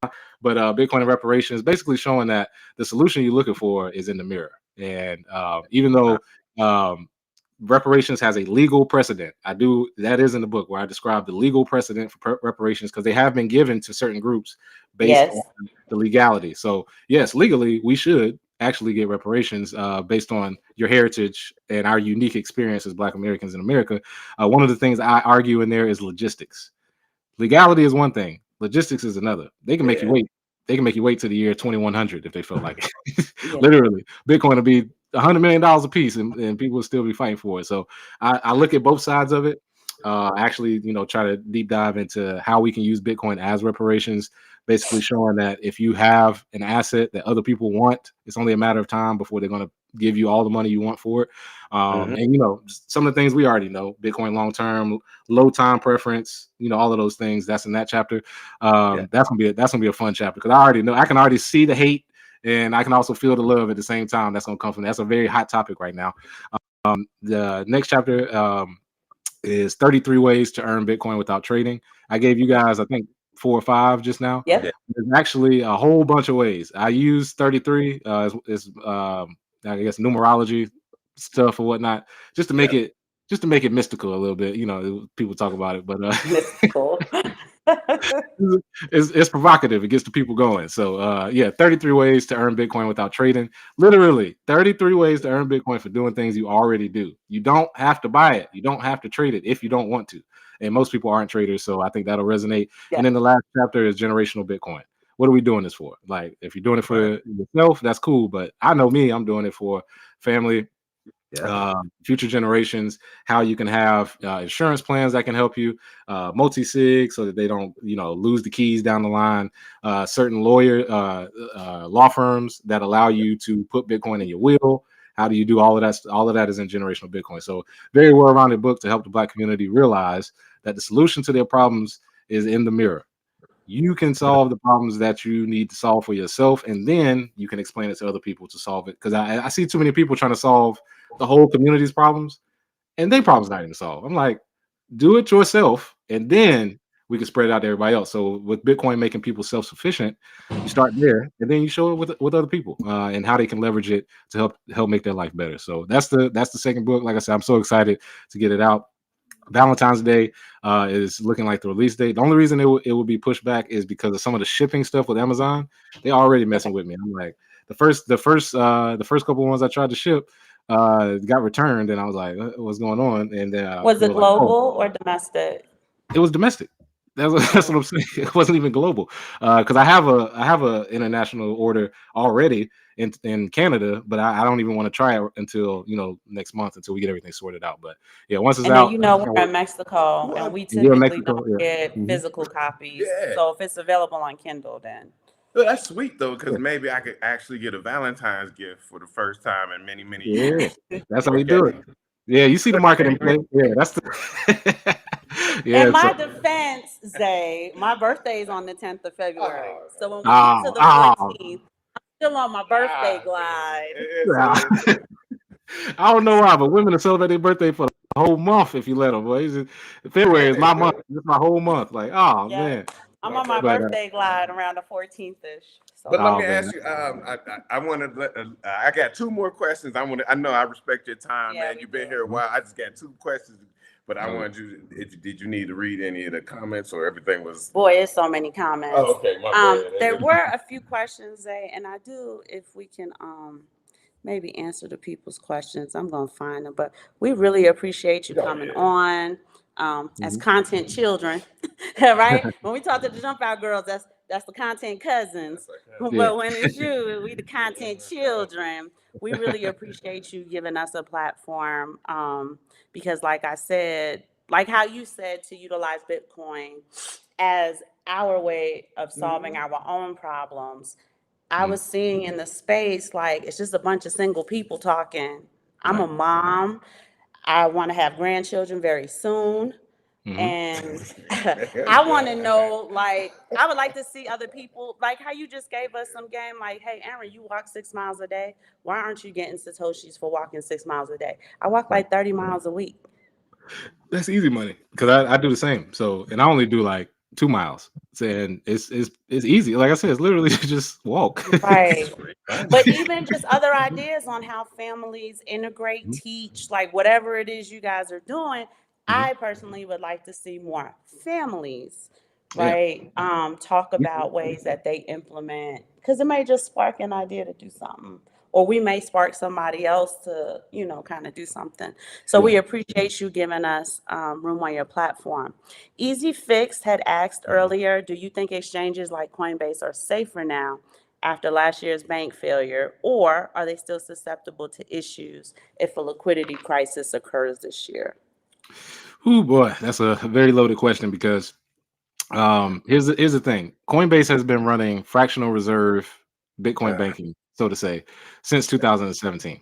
But Bitcoin and reparations basically showing that the solution you're looking for is in the mirror. And even though reparations has a legal precedent, that is in the book where I describe the legal precedent for reparations because they have been given to certain groups based on the legality. So yes, legally we should actually get reparations based on your heritage and our unique experience as Black Americans in America. One of the things I argue in there is logistics. Legality is one thing, logistics is another. They can make you wait. They can make you wait to the year 2100 if they feel like it. Literally, Bitcoin will be $100 million a piece, and people will still be fighting for it. So I look at both sides of it. Actually, try to deep dive into how we can use Bitcoin as reparations, basically showing that if you have an asset that other people want, it's only a matter of time before they're going to give you all the money you want for it. And some of the things we already know: Bitcoin long term, low time preference, all of those things. That's in that chapter. That's gonna be a fun chapter because I already know, I can already see the hate and I can also feel the love at the same time. That's gonna come from. That's a very hot topic right now. The next chapter is 33 ways to earn Bitcoin without trading. I gave you guys, I think, 4 or 5 just now. Yep. There's actually a whole bunch of ways. I use 33. I guess numerology stuff or whatnot, just to make it mystical a little bit. People talk about it, but Mystical. it's provocative. It gets the people going. So 33 ways to earn Bitcoin without trading. Literally 33 ways to earn Bitcoin for doing things you already do. You don't have to buy it. You don't have to trade it if you don't want to. And most people aren't traders, so I think that'll resonate. And then the last chapter is generational Bitcoin. What are we doing this for? Like, if you're doing it for yourself, that's cool. But I know me, I'm doing it for family, future generations, how you can have insurance plans that can help you, multi-sig so that they don't lose the keys down the line, certain law firms that allow you to put Bitcoin in your will. How do you do all of that? All of that is in generational Bitcoin. So very well-rounded book to help the Black community realize that the solution to their problems is in the mirror. You can solve the problems that you need to solve for yourself, and then you can explain it to other people to solve it. Because I see too many people trying to solve the whole community's problems, and their problems not even solved. I'm like, do it yourself, and then we can spread it out to everybody else. So with Bitcoin making people self-sufficient, you start there, and then you show it with other people and how they can leverage it to help make their life better. So that's the second book. Like I said, I'm so excited to get it out. Valentine's Day is looking like the release date. The only reason it will be pushed back is because of some of the shipping stuff with Amazon. They already messing with me. I'm like, the first couple of ones I tried to ship got returned, and I was like, what's going on? And Was they it were like, oh, global or domestic? it was domestic. That's what I'm saying. It wasn't even global because I have a international order already in Canada, but I don't even want to try it until next month until we get everything sorted out. But yeah, once it's And then out, we're in Mexico, and we you're in typically Mexico. don't Yeah. get physical copies. Yeah. So if it's available on Kindle, then Well, that's sweet though, because maybe I could actually get a Valentine's gift for the first time in many, many years. That's how we do it. Yeah, you see the marketing play. Yeah, that's the. in my defense, Zay, my birthday is on the 10th of February. So when we get to the 14th, I'm still on my birthday glide. I don't know why, but women will celebrate their birthday for the whole month if you let them. Boy. February is my month. It's my whole month. Like, oh man. I'm on my birthday glide around the 14th-ish. So. But let me ask you. I want to. I got two more questions. I know I respect your time, man. You've been here a while. I just got two questions, but I wanted you. Did you need to read any of the comments, or everything was? Boy, it's so many comments. Oh, okay. My bad. There were a few questions, Zay, and I do, if we can maybe answer the people's questions, I'm gonna find them. But we really appreciate you coming on. As content children, right? When we talk to the Jump Out girls, that's the content cousins. But when it's you, we the content children. We really appreciate you giving us a platform because, like I said, like how you said, to utilize Bitcoin as our way of solving our own problems. I was seeing in the space, like, it's just a bunch of single people talking. I'm a mom. I want to have grandchildren very soon. And I want to know, like, I would like to see other people, like how you just gave us some game, like, hey, Aaron, you walk 6 miles a day. Why aren't you getting Satoshis for walking 6 miles a day? I walk like 30 miles a week. That's easy money because I do the same. So, and I only do like 2 miles. And it's easy. Like I said, it's literally just walk. Right. But even just other ideas on how families integrate, teach, like whatever it is you guys are doing. I personally would like to see more families, right? Talk about ways that they implement, because it may just spark an idea to do something, or we may spark somebody else to, kind of do something. So we appreciate you giving us room on your platform. Easy Fix had asked earlier, do you think exchanges like Coinbase are safer now after last year's bank failure, or are they still susceptible to issues if a liquidity crisis occurs this year? Oh boy, that's a very loaded question because here's the thing. Coinbase has been running fractional reserve Bitcoin banking, so to say, since 2017.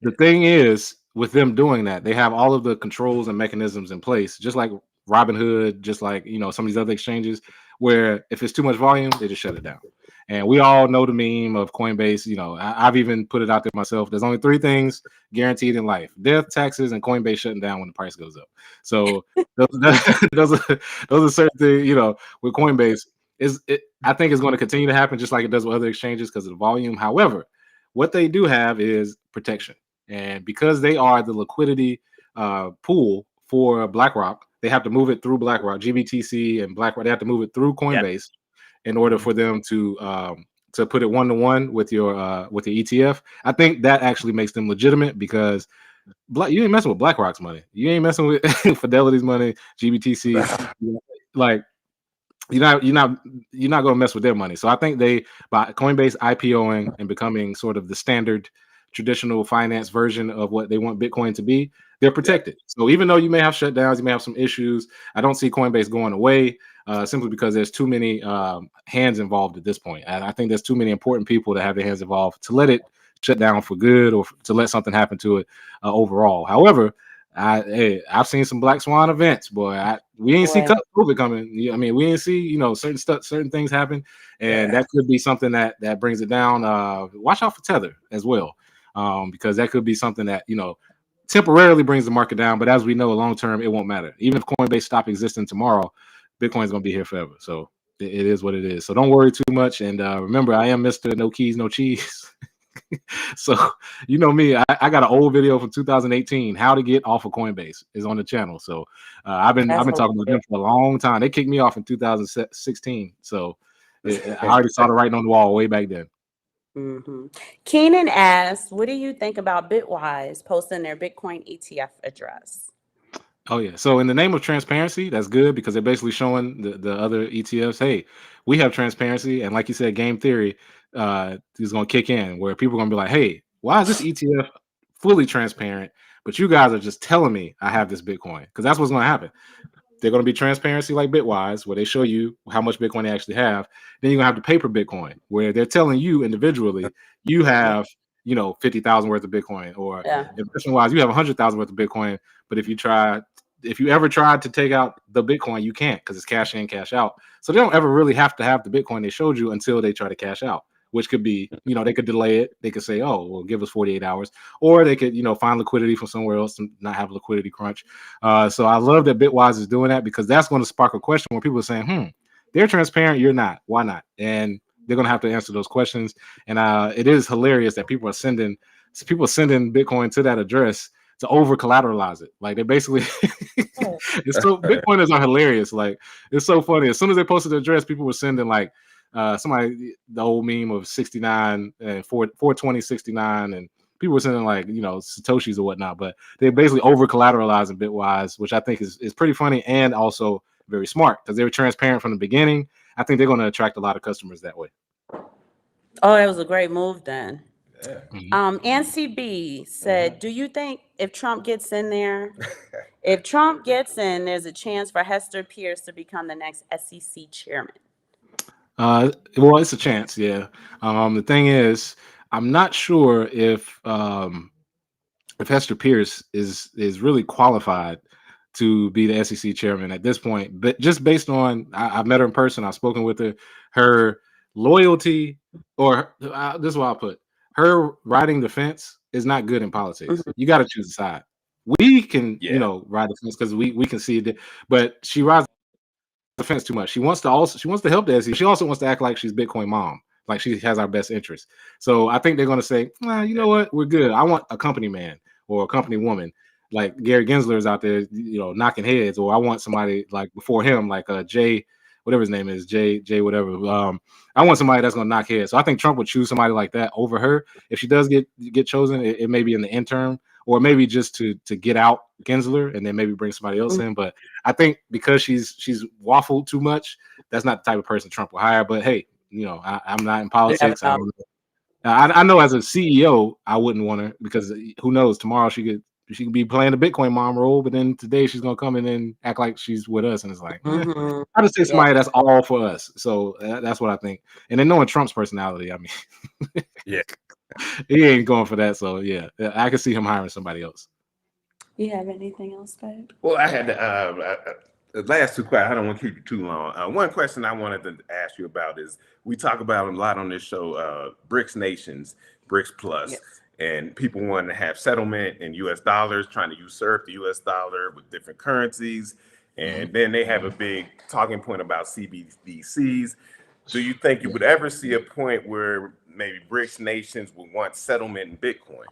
The thing is, with them doing that, they have all of the controls and mechanisms in place, just like Robinhood, just like some of these other exchanges, where if it's too much volume, they just shut it down. And we all know the meme of Coinbase. I've even put it out there myself. There's only 3 things guaranteed in life: death, taxes, and Coinbase shutting down when the price goes up. So those are certain things. With Coinbase, I think it's going to continue to happen just like it does with other exchanges because of the volume. However, what they do have is protection, and because they are the liquidity pool for BlackRock, they have to move it through BlackRock, GBTC, and BlackRock. They have to move it through Coinbase. In order for them to put it 1-to-1 with your ETF. I think that actually makes them legitimate because you ain't messing with BlackRock's money. You ain't messing with Fidelity's money, GBTC. Like you're not going to mess with their money. So I think by Coinbase IPOing and becoming sort of the standard traditional finance version of what they want Bitcoin to be, they're protected. So even though you may have shutdowns, you may have some issues, I don't see Coinbase going away simply because there's too many hands involved at this point. And I think there's too many important people to have their hands involved to let it shut down for good or to let something happen to it overall. However, I've seen some black swan events, boy. We ain't see COVID coming. I mean, we ain't see certain things happen, and that could be something that brings it down. Watch out for Tether as well, because that could be something that temporarily brings the market down. But as we know, long term, it won't matter. Even if Coinbase stopped existing tomorrow, Bitcoin's gonna be here forever. So it is what it is. So don't worry too much. And remember, I am Mr. No Keys, No Cheese. So you know me, I got an old video from 2018, how to get off of Coinbase is on the channel. So I've been That's talking about them for a long time. They kicked me off in 2016. So I already saw the writing on the wall way back then. Mm-hmm. Keenan asks, what do you think about Bitwise posting their Bitcoin ETF address? Oh yeah. So in the name of transparency, that's good because they're basically showing the other ETFs, hey, we have transparency, and like you said, game theory is going to kick in where people are going to be like, hey, why is this ETF fully transparent, but you guys are just telling me I have this Bitcoin? Because that's what's going to happen. They're going to be transparency like Bitwise, where they show you how much Bitcoin they actually have. Then you're going to have the paper Bitcoin, where they're telling you individually you have 50,000 worth of Bitcoin, or Yeah. investment wise, you have 100,000 worth of Bitcoin. But if you ever tried to take out the Bitcoin, you can't because it's cash in, cash out. So they don't ever really have to have the Bitcoin they showed you until they try to cash out, which could be, they could delay it. They could say, oh, well, give us 48 hours, or they could, find liquidity from somewhere else and not have a liquidity crunch. So I love that Bitwise is doing that because that's going to spark a question where people are saying, they're transparent, you're not. Why not? And they're going to have to answer those questions. And it is hilarious that people are sending Bitcoin to that address to over collateralize it. Like they basically, it's so Bitcoiners are hilarious. Like it's so funny. As soon as they posted the address, people were sending like somebody, the old meme of 69 and 420 69, and people were sending like satoshis or whatnot. But they're basically over collateralizing Bitwise, which I think is pretty funny and also very smart because they were transparent from the beginning. I think they're going to attract a lot of customers that way. Oh, that was a great move then. Yeah. NCB said, do you think if Trump gets in there, there's a chance for Hester Pierce to become the next SEC chairman? Well, it's a chance, yeah. The thing is, I'm not sure if Hester Pierce is really qualified to be the SEC chairman at this point. But just based on, I've met her in person, I've spoken with her loyalty, or this is what I'll put, her riding the fence is not good in politics. Mhm. You got to choose a side. We can, Yeah. ride the fence because we can see it, but she rides the fence too much. She wants to help the SEC. She also wants to act like she's Bitcoin mom, like she has our best interest. So I think they're going to say, you know what, we're good. I want a company man or a company woman, like Gary Gensler is out there, knocking heads, or I want somebody like before him, like Jay, whatever his name is, Jay whatever. I want somebody that's going to knock heads. So I think Trump would choose somebody like that over her. If she does get chosen, it may be in the interim, or maybe just to get out Gensler and then maybe bring somebody else in. But I think because she's waffled too much, that's not the type of person Trump will hire. But hey, I'm not in politics. I know as a CEO, I wouldn't want her because who knows? Tomorrow she could be playing the Bitcoin mom role, but then today she's gonna come in and act like she's with us, and it's like, I just say somebody that's all for us. So that's what I think. And then knowing Trump's personality, I mean, Yeah. he ain't going for that. So yeah, I can see him hiring somebody else. You have anything else, babe? Well, I had the last two questions. I don't want to keep you too long. One question I wanted to ask you about is we talk about a lot on this show, BRICS nations, BRICS Plus, Yes. and people wanting to have settlement in U.S. dollars, trying to usurp the U.S. dollar with different currencies, and then they have a big talking point about CBDCs. Do you think you would ever see a point where maybe BRICS nations would want settlement in Bitcoin?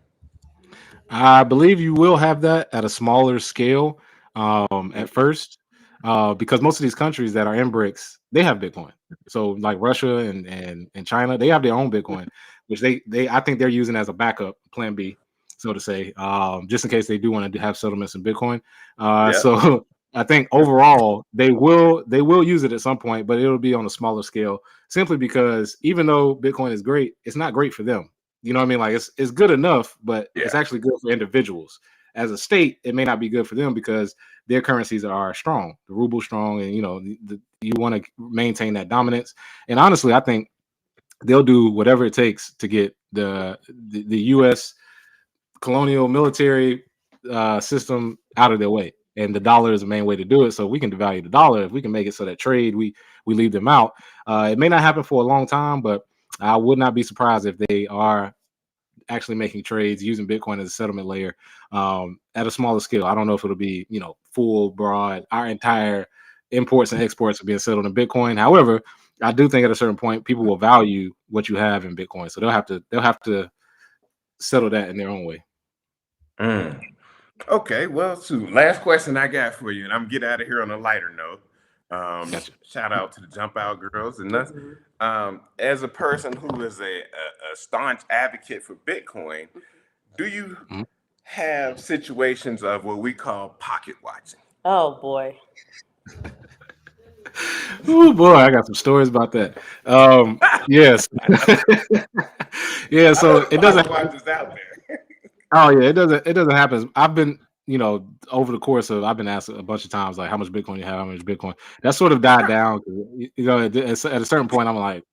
I believe you will have that at a smaller scale at first, because most of these countries that are in BRICS, they have Bitcoin. So like Russia and China, they have their own Bitcoin, which they I think they're using as a backup plan B, so to say, just in case they do want to have settlements in Bitcoin. So I think overall they will use it at some point, but it'll be on a smaller scale, simply because even though Bitcoin is great, it's not great for them. You know what I mean? Like it's good enough, but it's actually good for individuals. As a state, it may not be good for them because their currencies are strong, the ruble strong, and you want to maintain that dominance. And honestly, I think they'll do whatever it takes to get the U.S. colonial military system out of their way. And the dollar is the main way to do it. So we can devalue the dollar if we can make it so that trade we leave them out. It may not happen for a long time, but I would not be surprised if they are actually making trades using Bitcoin as a settlement layer at a smaller scale. I don't know if it'll be, full broad, our entire imports and exports are being settled in Bitcoin. However, I do think at a certain point people will value what you have in Bitcoin, so they'll have to settle that in their own way. Mm. Okay, well, last question I got for you, and I'm get out of here on a lighter note. Gotcha. Shout out to the Jump Out girls, and that's as a person who is a staunch advocate for Bitcoin, do you Mhm. have situations of what we call pocket watching? Oh boy. Oh boy, I got some stories about that. Yes. Yeah, I so know the it doesn't. pocket watchers out there. Oh yeah, it doesn't happen. I've been, over the course of, I've been asked a bunch of times like how much Bitcoin you have, how much Bitcoin. That sort of died down. 'Cause, at a certain point, I'm like,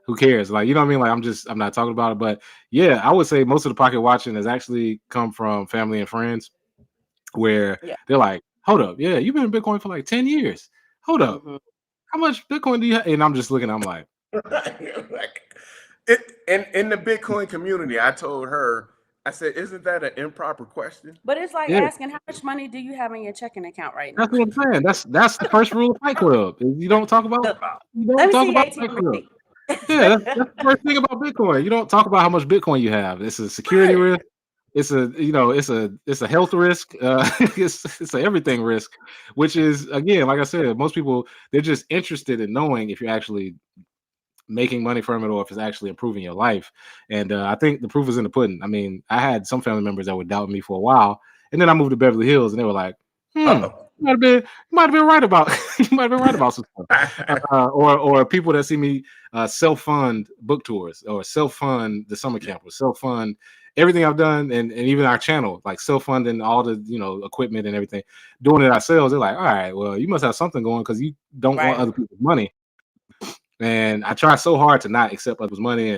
who cares? Like, you know what I mean? Like, I'm not talking about it. But yeah, I would say most of the pocket watching has actually come from family and friends, where Yeah. they're like, hold up, yeah, you've been in Bitcoin for like 10 years. Hold up, Mhm. how much Bitcoin do you have? And I'm just looking, I'm like, Like, in the Bitcoin community, I told her, I said, "Isn't that an improper question?" But it's like yeah, asking how much money do you have in your checking account right that's now? what I'm saying. That's the first rule of Fight Club. Is you don't talk about Look, you let don't me talk see your about Fight ATM Club. receipt. Yeah, that's the first thing about Bitcoin. You don't talk about how much Bitcoin you have. It's a security Right. risk. It's a health risk. It's a everything risk, which is, again, like I said, most people, they're just interested in knowing if you're actually making money from it or if it's actually improving your life. And I think the proof is in the pudding. I mean, I had some family members that were doubting me for a while, and then I moved to Beverly Hills, and they were like, "Hmm, Uh-oh. you might have been right about you might have been right about some stuff." Or people that see me self fund book tours or self fund the summer camp or self fund everything I've done, and even our channel, like self funding all the equipment and everything, doing it ourselves. They're like, all right, well, you must have something going because you don't want Right. other people's money. And I try so hard to not accept others' money,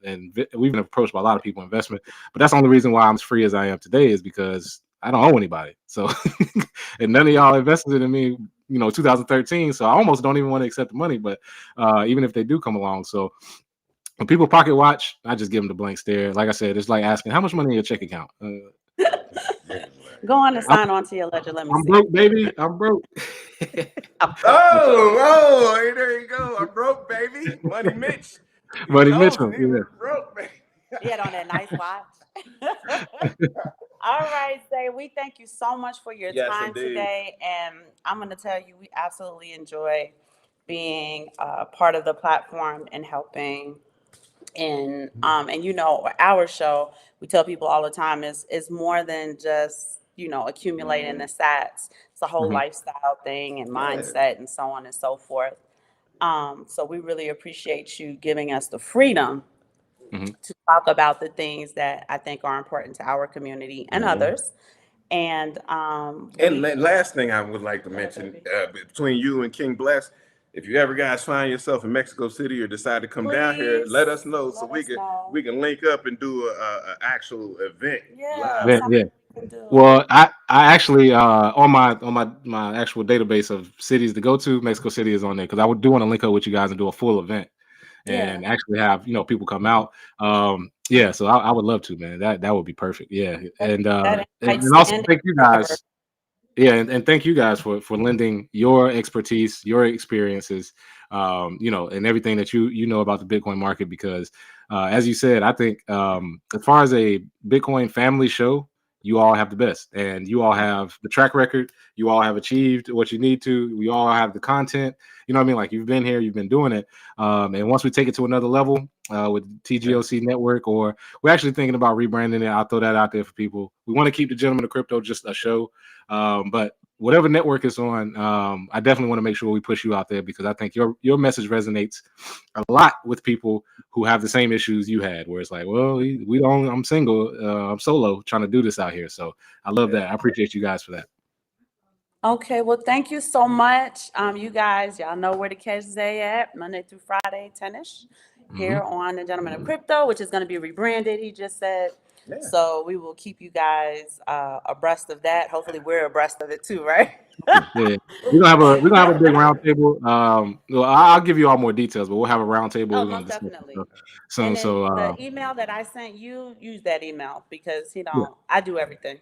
and we've been approached by a lot of people in investment. But that's the only reason why I'm as free as I am today is because I don't owe anybody. So, and none of y'all invested in me, 2013. So I almost don't even want to accept the money. But even if they do come along, so when people pocket watch, I just give them the blank stare. Like I said, it's like asking how much money in your check account. Go on and I'm, sign on to your ledger. Let me I'm see. broke, baby. I'm broke. I'm broke. Oh, hey, there you go. I'm broke, baby. Money Mitch. He Buddy told us Mitchell. he Yeah. was broke, baby. He had on that nice watch. All right, Zay, we thank you so much for your Yes, time indeed. today. And I'm going to tell you, we absolutely enjoy being part of the platform and helping. And our show, we tell people all the time, is more than just accumulating the sats. It's a whole Mhm. lifestyle thing and Yeah. mindset and so on and so forth. So we really appreciate you giving us the freedom Mhm. to talk about the things that I think are important to our community and others. And And last thing I would like to mention, between you and King Bless, if you ever guys find yourself in Mexico City or decide to come down here, let us please know so let we us can know. we can link up and do a actual event Yeah, live. Yeah, something yeah. we can do. Well, I actually on my actual database of cities to go to, Mexico City is on there because I would do want to link up with you guys and do a full event Yeah, and actually have people come out. Yeah, so I would love to, man. That would be perfect. Yeah, and that and, invite and also stand thank you forever. guys. Yeah, and thank you guys for lending your expertise, your experiences, and everything that you know about the Bitcoin market. Because as you said, I think as far as a Bitcoin family show, you all have the best, and you all have the track record. You all have achieved what you need to. We all have the content. You know what I mean? Like, you've been here, you've been doing it, and once we take it to another level with TGOC Network, or we're actually thinking about rebranding it. I'll throw that out there for people. We want to keep the Gentleman of Crypto just a show. But whatever network it's on, I definitely want to make sure we push you out there because I think your message resonates a lot with people who have the same issues you had, where it's like, well, we don't, I'm single, I'm solo trying to do this out here. So I love that. I appreciate you guys for that. Okay, well, thank you so much. You guys, y'all know where to catch Zay at Monday through Friday, 10ish, Hmm. here on the Gentleman of Crypto, which is going to be rebranded, he just said. Yeah. So we will keep you guys abreast of that. Hopefully, we're abreast of it too, right? Yeah, we're gonna have a big round table. Well, I'll give you all more details, but we'll have a round table. Oh, We're gonna most discuss definitely. stuff soon. And then So the email that I sent you, use that email because he don't. I do everything.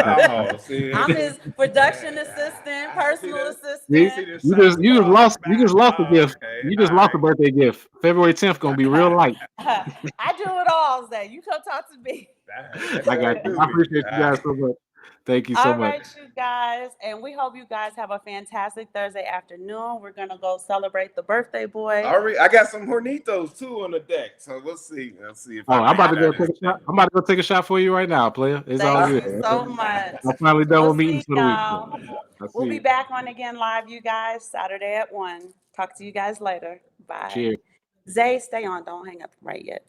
Oh, see, I'm his production Yeah. assistant, I see personal this. See, assistant. this you shot just across lost the back. a Oh, gift. okay. You All just lost a right. birthday gift. February 10th gonna be real light. I do it all, Zay. You come talk to me. That I got sounds you. I good. appreciate you guys so much. Thank you so All much. right, you guys. And we hope you guys have a fantastic Thursday afternoon. We're going to go celebrate the birthday boy. All right, I got some hornitos too on the deck, so we'll see. Let's see if Oh, I I'm about to make go that take a shot. I'm about to go take a shot for you right now, player. It's all Thank good. you so much. I'm finally done We'll with meetings see for the week. y'all. I We'll see be you. back on again live, you guys, Saturday at 1. Talk to you guys later. Bye. Cheers. Zay, stay on. Don't hang up right yet.